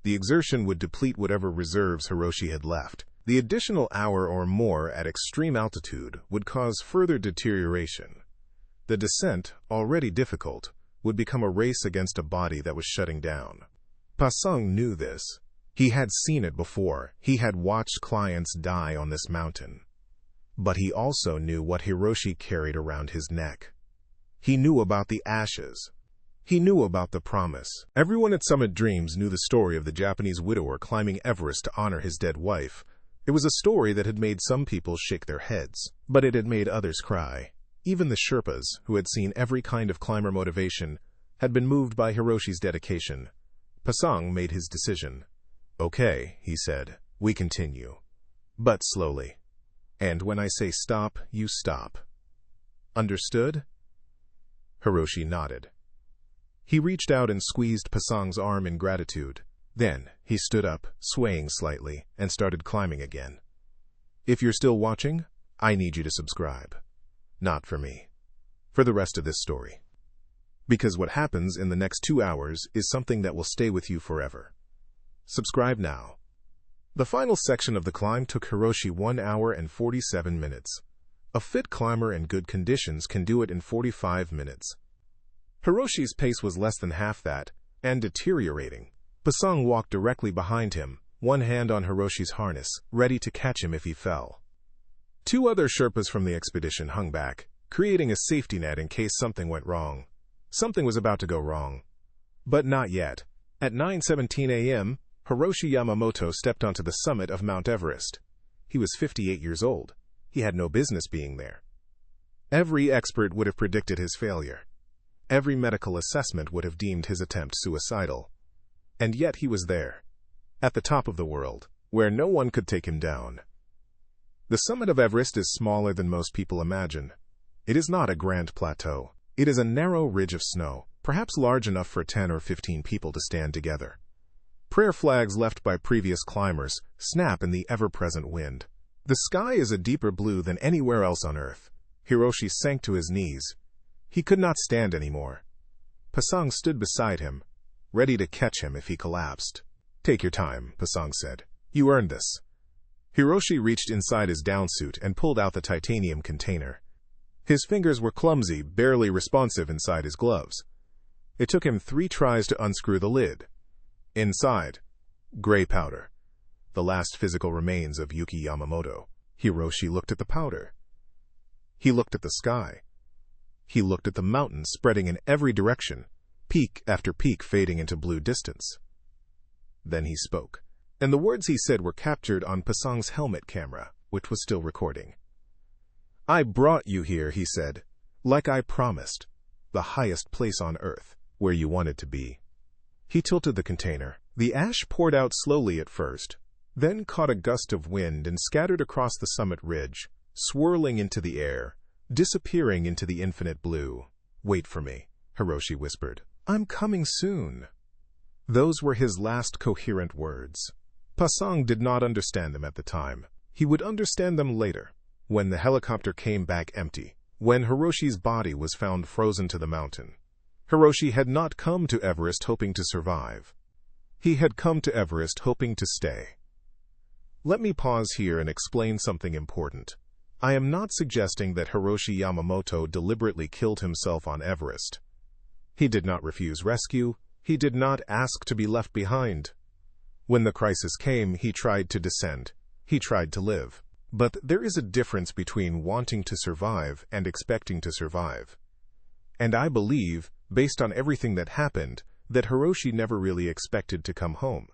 A: The exertion would deplete whatever reserves Hiroshi had left. The additional hour or more at extreme altitude would cause further deterioration. The descent, already difficult, would become a race against a body that was shutting down. Pasang knew this. He had seen it before. He had watched clients die on this mountain. But he also knew what Hiroshi carried around his neck. He knew about the ashes. He knew about the promise. Everyone at Summit Dreams knew the story of the Japanese widower climbing Everest to honor his dead wife. It was a story that had made some people shake their heads, but it had made others cry. Even the Sherpas, who had seen every kind of climber motivation, had been moved by Hiroshi's dedication. Pasang made his decision. "Okay," he said, "we continue. But slowly. And when I say stop, you stop. Understood?" Hiroshi nodded. He reached out and squeezed Pasang's arm in gratitude. Then he stood up, swaying slightly, and started climbing again. If you're still watching, I need you to subscribe. Not for me. For the rest of this story. Because what happens in the next 2 hours is something that will stay with you forever. Subscribe now. The final section of the climb took Hiroshi 1 hour and 47 minutes. A fit climber in good conditions can do it in 45 minutes. Hiroshi's pace was less than half that, and deteriorating. Pasang walked directly behind him, one hand on Hiroshi's harness, ready to catch him if he fell. 2 other Sherpas from the expedition hung back, creating a safety net in case something went wrong. Something was about to go wrong. But not yet. At 9:17 a.m., Hiroshi Yamamoto stepped onto the summit of Mount Everest. He was 58 years old. He had no business being there. Every expert would have predicted his failure. Every medical assessment would have deemed his attempt suicidal. And yet he was there, at the top of the world, where no one could take him down. The summit of Everest is smaller than most people imagine. It is not a grand plateau. It is a narrow ridge of snow, perhaps large enough for 10 or 15 people to stand together. Prayer flags left by previous climbers snap in the ever-present wind. The sky is a deeper blue than anywhere else on Earth. Hiroshi sank to his knees. He could not stand anymore. Pasang stood beside him, ready to catch him if he collapsed. "Take your time," Pasang said. "You earned this." Hiroshi reached inside his downsuit and pulled out the titanium container. His fingers were clumsy, barely responsive inside his gloves. It took him 3 tries to unscrew the lid. Inside, gray powder, the last physical remains of Yuki Yamamoto. Hiroshi looked at the powder. He looked at the sky. He looked at the mountains spreading in every direction, peak after peak fading into blue distance. Then he spoke, and the words he said were captured on Pasang's helmet camera, which was still recording. "I brought you here," he said, "like I promised, the highest place on Earth, where you wanted to be." He tilted the container. The ash poured out slowly at first, then caught a gust of wind and scattered across the summit ridge, swirling into the air, disappearing into the infinite blue. "Wait for me," Hiroshi whispered. "I'm coming soon." Those were his last coherent words. Pasang did not understand them at the time. He would understand them later, when the helicopter came back empty, when Hiroshi's body was found frozen to the mountain. Hiroshi had not come to Everest hoping to survive. He had come to Everest hoping to stay. Let me pause here and explain something important. I am not suggesting that Hiroshi Yamamoto deliberately killed himself on Everest. He did not refuse rescue. He did not ask to be left behind. When the crisis came, he tried to descend. He tried to live. But there is a difference between wanting to survive and expecting to survive. And I believe, based on everything that happened, that Hiroshi never really expected to come home.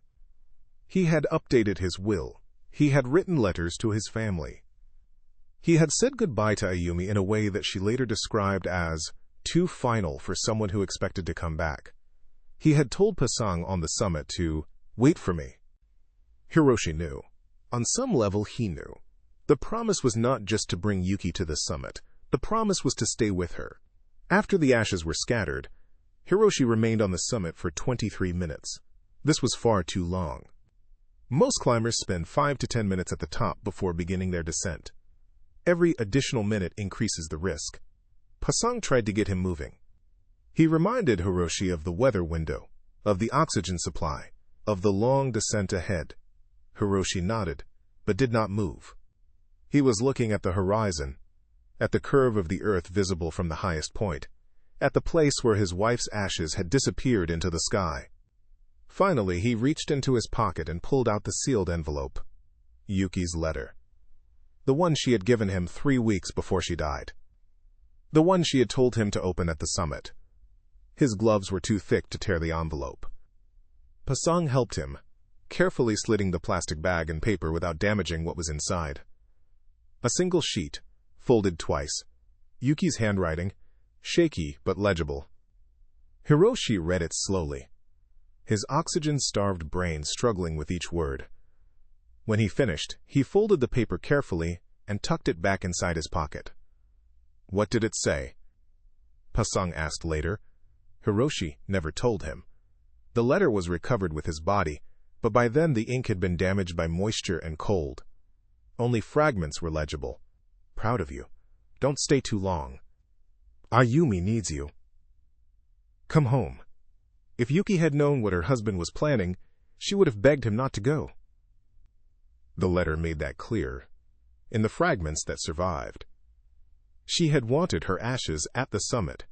A: He had updated his will. He had written letters to his family. He had said goodbye to Ayumi in a way that she later described as too final for someone who expected to come back. He had told Pasang on the summit to wait for me. Hiroshi knew. On some level, he knew. The promise was not just to bring Yuki to the summit. The promise was to stay with her. After the ashes were scattered, Hiroshi remained on the summit for 23 minutes. This was far too long. Most climbers spend 5 to 10 minutes at the top before beginning their descent. Every additional minute increases the risk. Pasang tried to get him moving. He reminded Hiroshi of the weather window, of the oxygen supply, of the long descent ahead. Hiroshi nodded, but did not move. He was looking at the horizon, at the curve of the earth visible from the highest point, at the place where his wife's ashes had disappeared into the sky. Finally, he reached into his pocket and pulled out the sealed envelope. Yuki's letter. The one she had given him 3 weeks before she died. The one she had told him to open at the summit. His gloves were too thick to tear the envelope. Pasang helped him, carefully slitting the plastic bag and paper without damaging what was inside. A single sheet, folded twice. Yuki's handwriting, shaky but legible. Hiroshi read it slowly, his oxygen-starved brain struggling with each word. When he finished, he folded the paper carefully and tucked it back inside his pocket. "What did it say?" Pasang asked later. Hiroshi never told him. The letter was recovered with his body, but by then the ink had been damaged by moisture and cold. Only fragments were legible. "Proud of you. Don't stay too long. Ayumi needs you. Come home." If Yuki had known what her husband was planning, she would have begged him not to go. The letter made that clear, in the fragments that survived. She had wanted her ashes at the summit.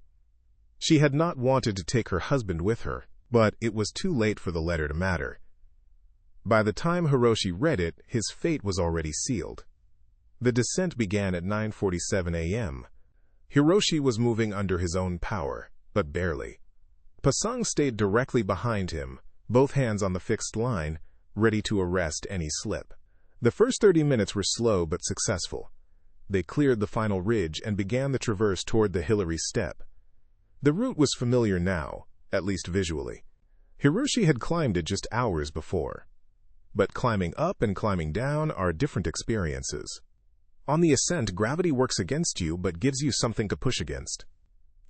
A: She had not wanted to take her husband with her, but it was too late for the letter to matter. By the time Hiroshi read it, his fate was already sealed. The descent began at 9:47 a.m. Hiroshi was moving under his own power, but barely. Pasang stayed directly behind him, both hands on the fixed line, ready to arrest any slip. The first 30 minutes were slow but successful. They cleared the final ridge and began the traverse toward the Hillary Step. The route was familiar now, at least visually. Hiroshi had climbed it just hours before. But climbing up and climbing down are different experiences. On the ascent, gravity works against you but gives you something to push against.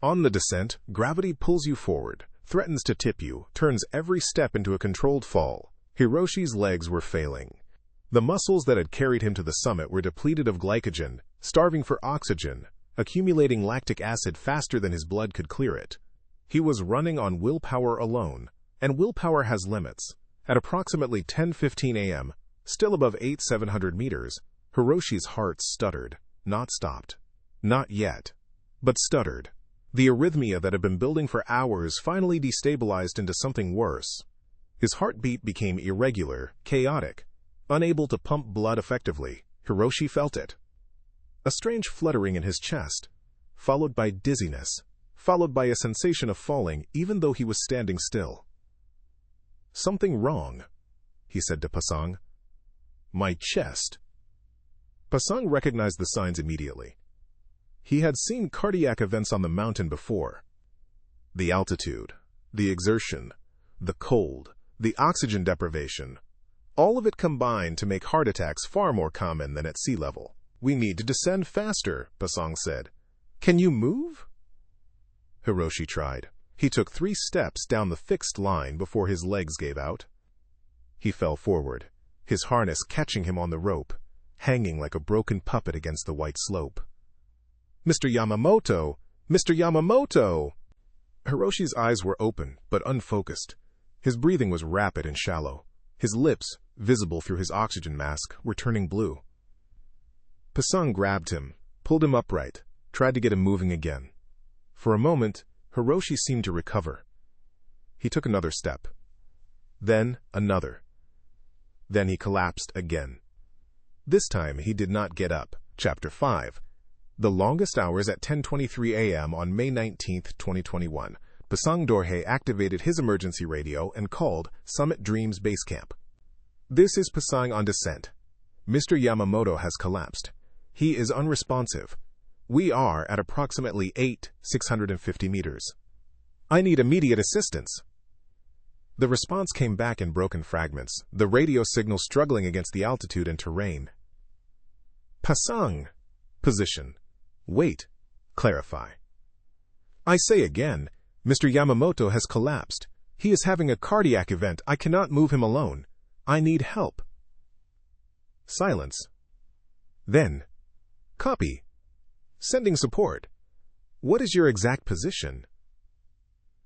A: On the descent, gravity pulls you forward, threatens to tip you, turns every step into a controlled fall. Hiroshi's legs were failing. The muscles that had carried him to the summit were depleted of glycogen, starving for oxygen, accumulating lactic acid faster than his blood could clear it. He was running on willpower alone, and willpower has limits. At approximately 10:15 a.m., still above 700 meters, Hiroshi's heart stuttered, not stopped. Not yet, but stuttered. The arrhythmia that had been building for hours finally destabilized into something worse. His heartbeat became irregular, chaotic. Unable to pump blood effectively, Hiroshi felt it. A strange fluttering in his chest, followed by dizziness, followed by a sensation of falling even though he was standing still. "Something wrong," he said to Pasang. "My chest." Pasang recognized the signs immediately. He had seen cardiac events on the mountain before. The altitude, the exertion, the cold, the oxygen deprivation, all of it combined to make heart attacks far more common than at sea level. "We need to descend faster," Pasang said. "Can you move?" Hiroshi tried. He took 3 steps down the fixed line before his legs gave out. He fell forward, his harness catching him on the rope, hanging like a broken puppet against the white slope. "Mr. Yamamoto! Mr. Yamamoto!" Hiroshi's eyes were open, but unfocused. His breathing was rapid and shallow. His lips, visible through his oxygen mask, were turning blue. Pasang grabbed him, pulled him upright, tried to get him moving again. For a moment, Hiroshi seemed to recover. He took another step. Then another. Then he collapsed again. This time he did not get up. Chapter 5. The longest hours at 10:23 a.m. on May 19, 2021. Pasang Dorje activated his emergency radio and called Summit Dreams Base Camp. "This is Pasang on descent. Mr. Yamamoto has collapsed. He is unresponsive. We are at approximately 650 meters. I need immediate assistance." The response came back in broken fragments, the radio signal struggling against the altitude and terrain. "Pasang. Position. Wait. Clarify. I say again, Mr. Yamamoto has collapsed. He is having a cardiac event. I cannot move him alone. I need help." Silence. Then, "Copy. Sending support. What is your exact position?"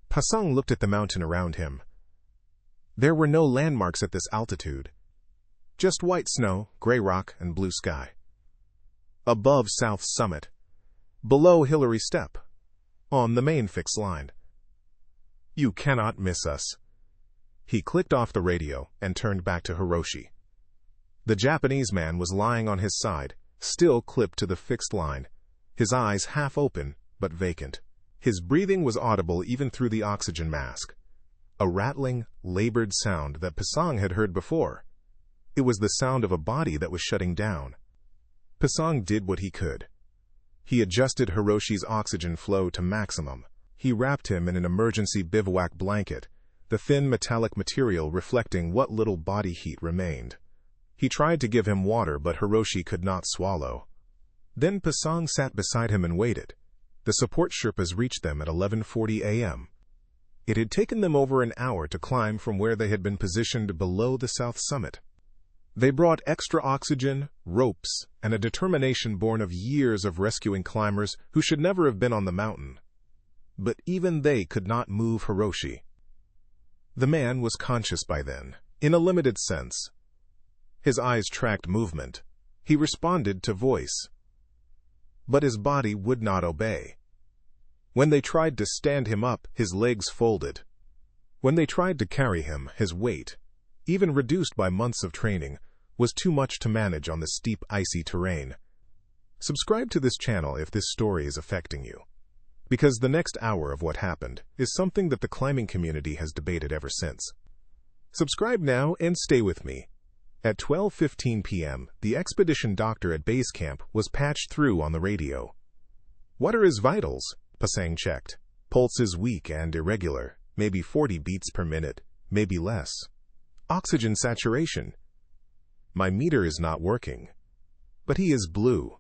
A: Pasang looked at the mountain around him. There were no landmarks at this altitude. Just white snow, gray rock, and blue sky. Above South Summit. Below Hillary Step. On the main fixed line. "You cannot miss us." He clicked off the radio and turned back to Hiroshi. The Japanese man was lying on his side, still clipped to the fixed line, his eyes half open but vacant. His breathing was audible even through the oxygen mask. A rattling, labored sound that Pasang had heard before. It was the sound of a body that was shutting down. Pasang did what he could. He adjusted Hiroshi's oxygen flow to maximum. He wrapped him in an emergency bivouac blanket, the thin metallic material reflecting what little body heat remained. He tried to give him water, but Hiroshi could not swallow. Then Pasang sat beside him and waited. The support Sherpas reached them at 11:40 a.m. It had taken them over an hour to climb from where they had been positioned below the south summit. They brought extra oxygen, ropes, and a determination born of years of rescuing climbers who should never have been on the mountain. But even they could not move Hiroshi. The man was conscious by then, in a limited sense. His eyes tracked movement. He responded to voice. But his body would not obey. When they tried to stand him up, his legs folded. When they tried to carry him, his weight, even reduced by months of training, was too much to manage on the steep, icy terrain. Subscribe to this channel if this story is affecting you, because the next hour of what happened is something that the climbing community has debated ever since. Subscribe now and stay with me. At 12:15 p.m., the expedition doctor at base camp was patched through on the radio. "What are his vitals?" Pasang checked. "Pulse is weak and irregular, maybe 40 beats per minute, maybe less. Oxygen saturation. My meter is not working. But he is blue.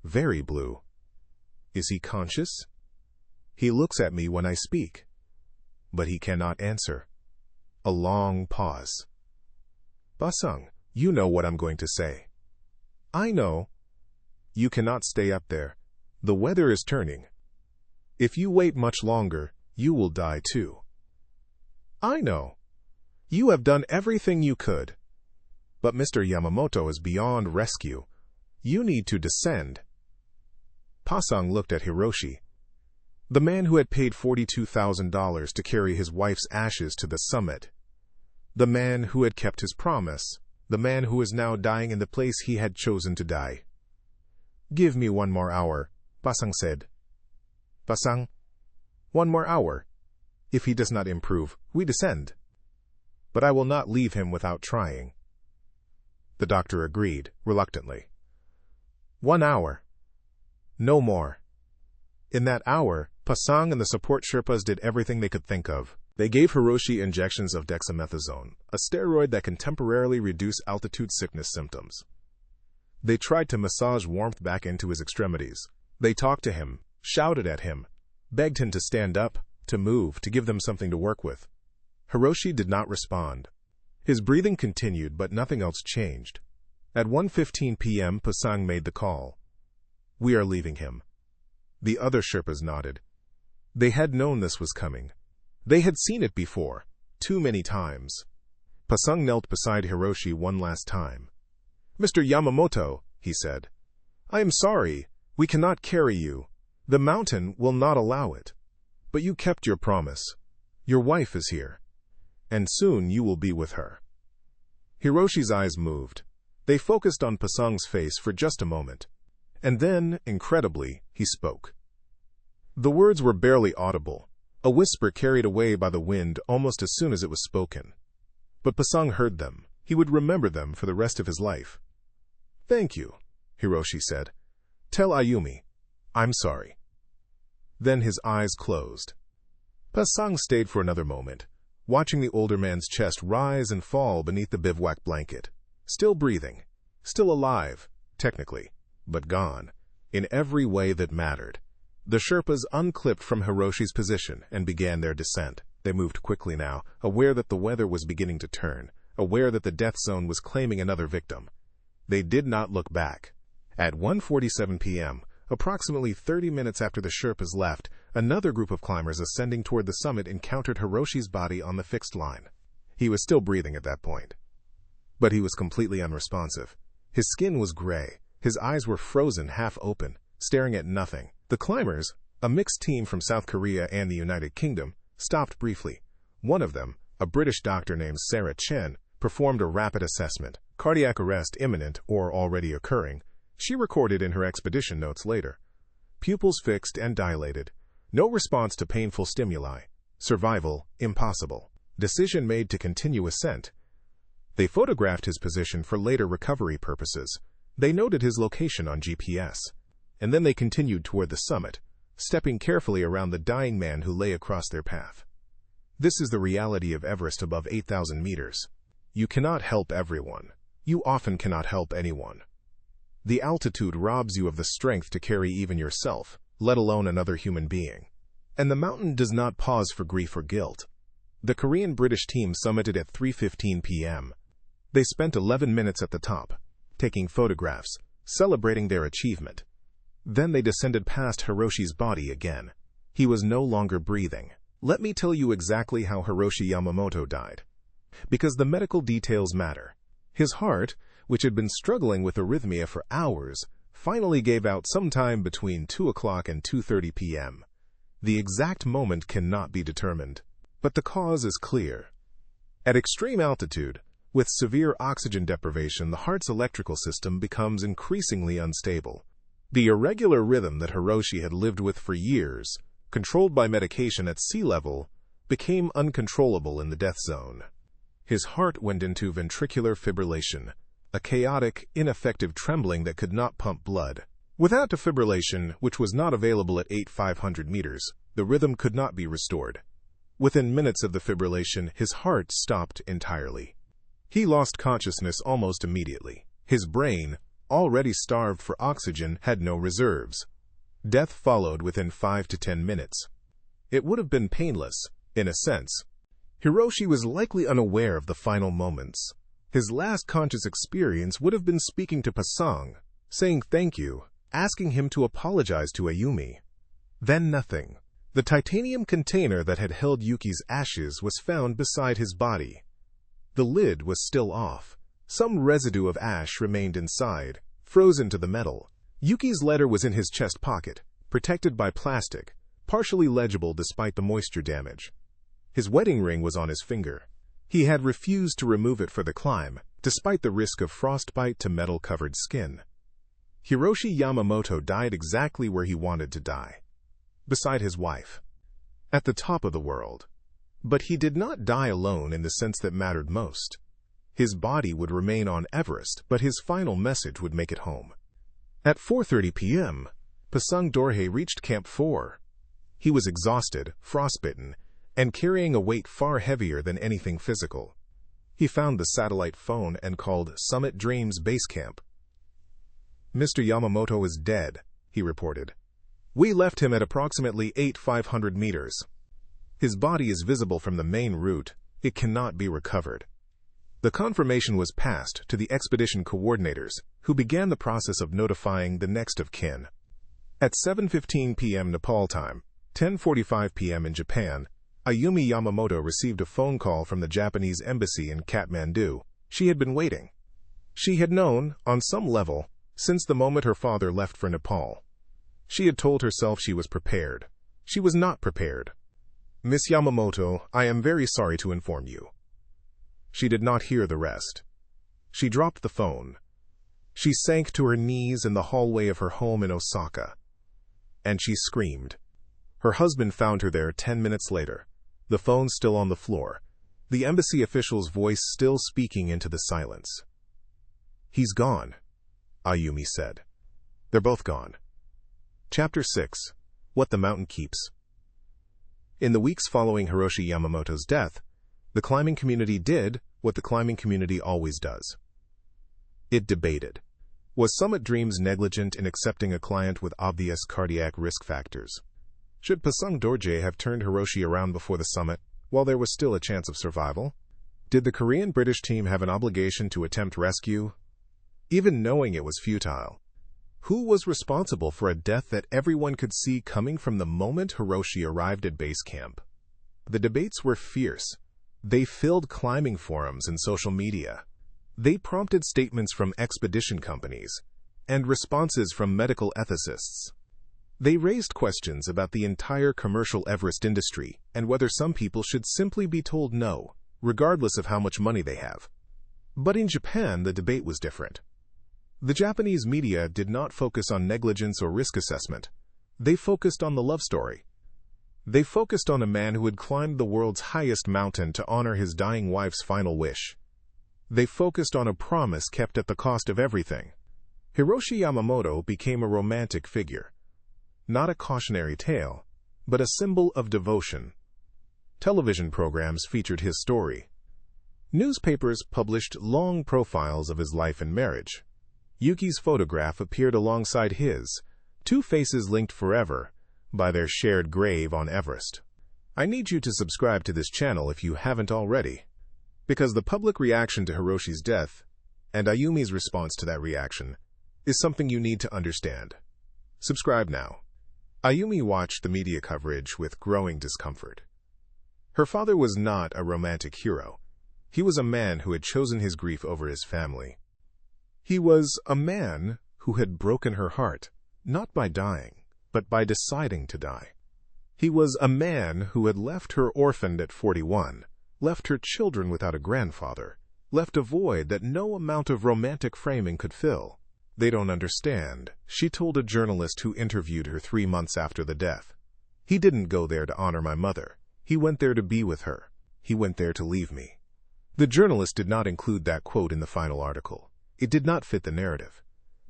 A: Very blue. Is he conscious? He looks at me when I speak. but he cannot answer. A long pause. Basang, you know what I'm going to say. I know. You cannot stay up there. The weather is turning. If you wait much longer, you will die too. I know. You have done everything you could. But Mr. Yamamoto is beyond rescue. You need to descend. Pasang looked at Hiroshi, the man who had paid $42,000 to carry his wife's ashes to the summit. The man who had kept his promise. The man who is now dying in the place he had chosen to die. Give me 1 more hour, Pasang said. Pasang, 1 more hour. If he does not improve, we descend. But I will not leave him without trying. The doctor agreed, reluctantly. 1 hour. No more. In that hour, Pasang and the support Sherpas did everything they could think of. They gave Hiroshi injections of dexamethasone, a steroid that can temporarily reduce altitude sickness symptoms. They tried to massage warmth back into his extremities. They talked to him, shouted at him, begged him to stand up, to move, to give them something to work with. Hiroshi did not respond. His breathing continued, but nothing else changed. At 1:15 p.m., Pasang made the call. We are leaving him. The other Sherpas nodded. They had known this was coming. They had seen it before, too many times. Pasang knelt beside Hiroshi one last time. Mr. Yamamoto, he said, I am sorry, we cannot carry you. The mountain will not allow it. But you kept your promise. Your wife is here. And soon you will be with her. Hiroshi's eyes moved. They focused on Pasang's face for just a moment. And then, incredibly, he spoke. The words were barely audible, a whisper carried away by the wind almost as soon as it was spoken. But Pasang heard them. He would remember them for the rest of his life. Thank you, Hiroshi said. Tell Ayumi, I'm sorry. Then his eyes closed. Pasang stayed for another moment, watching the older man's chest rise and fall beneath the bivouac blanket. Still breathing, still alive, technically, but gone, in every way that mattered. The Sherpas unclipped from Hiroshi's position and began their descent. They moved quickly now, aware that the weather was beginning to turn, aware that the death zone was claiming another victim. They did not look back. At 1:47 p.m., approximately 30 minutes after the Sherpas left, another group of climbers ascending toward the summit encountered Hiroshi's body on the fixed line. He was still breathing at that point. But he was completely unresponsive. His skin was gray. His eyes were frozen, half open, staring at nothing. The climbers, a mixed team from South Korea and the United Kingdom, stopped briefly. One of them, a British doctor named Sarah Chen, performed a rapid assessment. Cardiac arrest imminent or already occurring, she recorded in her expedition notes later. Pupils fixed and dilated. No response to painful stimuli. Survival impossible. Decision made to continue ascent. They photographed his position for later recovery purposes. They noted his location on GPS. And then they continued toward the summit, stepping carefully around the dying man who lay across their path. This is the reality of Everest above 8,000 meters. You cannot help everyone. You often cannot help anyone. The altitude robs you of the strength to carry even yourself, let alone another human being. And the mountain does not pause for grief or guilt. The Korean-British team summited at 3:15 p.m. They spent 11 minutes at the top, taking photographs, celebrating their achievement. Then they descended past Hiroshi's body again. He was no longer breathing. Let me tell you exactly how Hiroshi Yamamoto died. Because the medical details matter. His heart, which had been struggling with arrhythmia for hours, finally gave out sometime between 2 o'clock and 2:30 p.m. The exact moment cannot be determined, but the cause is clear. At extreme altitude, with severe oxygen deprivation, the heart's electrical system becomes increasingly unstable. The irregular rhythm that Hiroshi had lived with for years, controlled by medication at sea level, became uncontrollable in the death zone. His heart went into ventricular fibrillation, a chaotic, ineffective trembling that could not pump blood. Without defibrillation, which was not available at 8,500 meters, the rhythm could not be restored. Within minutes of the fibrillation, his heart stopped entirely. He lost consciousness almost immediately. His brain, already starved for oxygen, had no reserves. Death followed within 5 to 10 minutes. It would have been painless, In a sense, Hiroshi was likely unaware of the final moments. His last conscious experience would have been speaking to Pasang, saying thank you, asking him to apologize to Ayumi. Then nothing. The titanium container that had held Yuki's ashes was found beside his body. The lid was still off. Some residue of ash remained inside, frozen to the metal. Yuki's letter was in his chest pocket, protected by plastic, partially legible despite the moisture damage. His wedding ring was on his finger. He had refused to remove it for the climb, despite the risk of frostbite to metal-covered skin. Hiroshi Yamamoto died exactly where he wanted to die, beside his wife, at the top of the world. But he did not die alone in the sense that mattered most. His body would remain on Everest, but his final message would make it home. At 4:30 p.m., Pasang Dorje reached Camp 4. He was exhausted, frostbitten, and carrying a weight far heavier than anything physical. He found the satellite phone and called Summit Dreams Base Camp. "Mr. Yamamoto is dead," he reported. "We left him at approximately 8,500 meters. His body is visible from the main route. It cannot be recovered." The confirmation was passed to the expedition coordinators, who began the process of notifying the next of kin. At 7:15 p.m. Nepal time, 10:45 p.m. in Japan, Ayumi Yamamoto received a phone call from the Japanese embassy in Kathmandu. She had been waiting. She had known, on some level, since the moment her father left for Nepal. She had told herself she was prepared. She was not prepared. "Miss Yamamoto, I am very sorry to inform you." She did not hear the rest. She dropped the phone. She sank to her knees in the hallway of her home in Osaka. And she screamed. Her husband found her there 10 minutes later, the phone still on the floor, the embassy official's voice still speaking into the silence. "He's gone," Ayumi said. "They're both gone." Chapter 6. What the Mountain Keeps. In the weeks following Hiroshi Yamamoto's death, the climbing community did what the climbing community always does. It debated. Was Summit Dreams negligent in accepting a client with obvious cardiac risk factors? Should Pasang Dorje have turned Hiroshi around before the summit, while there was still a chance of survival? Did the Korean-British team have an obligation to attempt rescue, even knowing it was futile? Who was responsible for a death that everyone could see coming from the moment Hiroshi arrived at base camp? The debates were fierce. They filled climbing forums and social media. They prompted statements from expedition companies and responses from medical ethicists. They raised questions about the entire commercial Everest industry and whether some people should simply be told no, regardless of how much money they have. But in Japan, the debate was different. The Japanese media did not focus on negligence or risk assessment. They focused on the love story. They focused on a man who had climbed the world's highest mountain to honor his dying wife's final wish. They focused on a promise kept at the cost of everything. Hiroshi Yamamoto became a romantic figure. Not a cautionary tale, but a symbol of devotion. Television programs featured his story. Newspapers published long profiles of his life and marriage. Yuki's photograph appeared alongside his, two faces linked forever by their shared grave on Everest. I need you to subscribe to this channel if you haven't already, because the public reaction to Hiroshi's death, and Ayumi's response to that reaction, is something you need to understand. Subscribe now. Ayumi watched the media coverage with growing discomfort. Her father was not a romantic hero. He was a man who had chosen his grief over his family. He was a man who had broken her heart, not by dying, but by deciding to die. He was a man who had left her orphaned at 41, left her children without a grandfather, left a void that no amount of romantic framing could fill. "They don't understand," she told a journalist who interviewed her 3 months after the death. "He didn't go there to honor my mother. He went there to be with her. He went there to leave me." The journalist did not include that quote in the final article. It did not fit the narrative.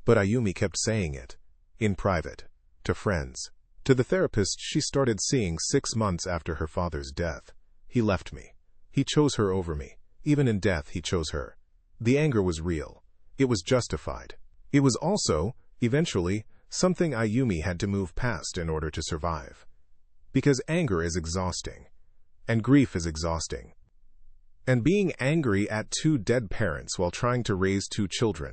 A: But Ayumi kept saying it, in private, to friends, to the therapist she started seeing 6 months after her father's death. "He left me. He chose her over me. Even in death, he chose her." The anger was real. It was justified. It was also, eventually, something Ayumi had to move past in order to survive. Because anger is exhausting. And grief is exhausting. And being angry at two dead parents while trying to raise two children.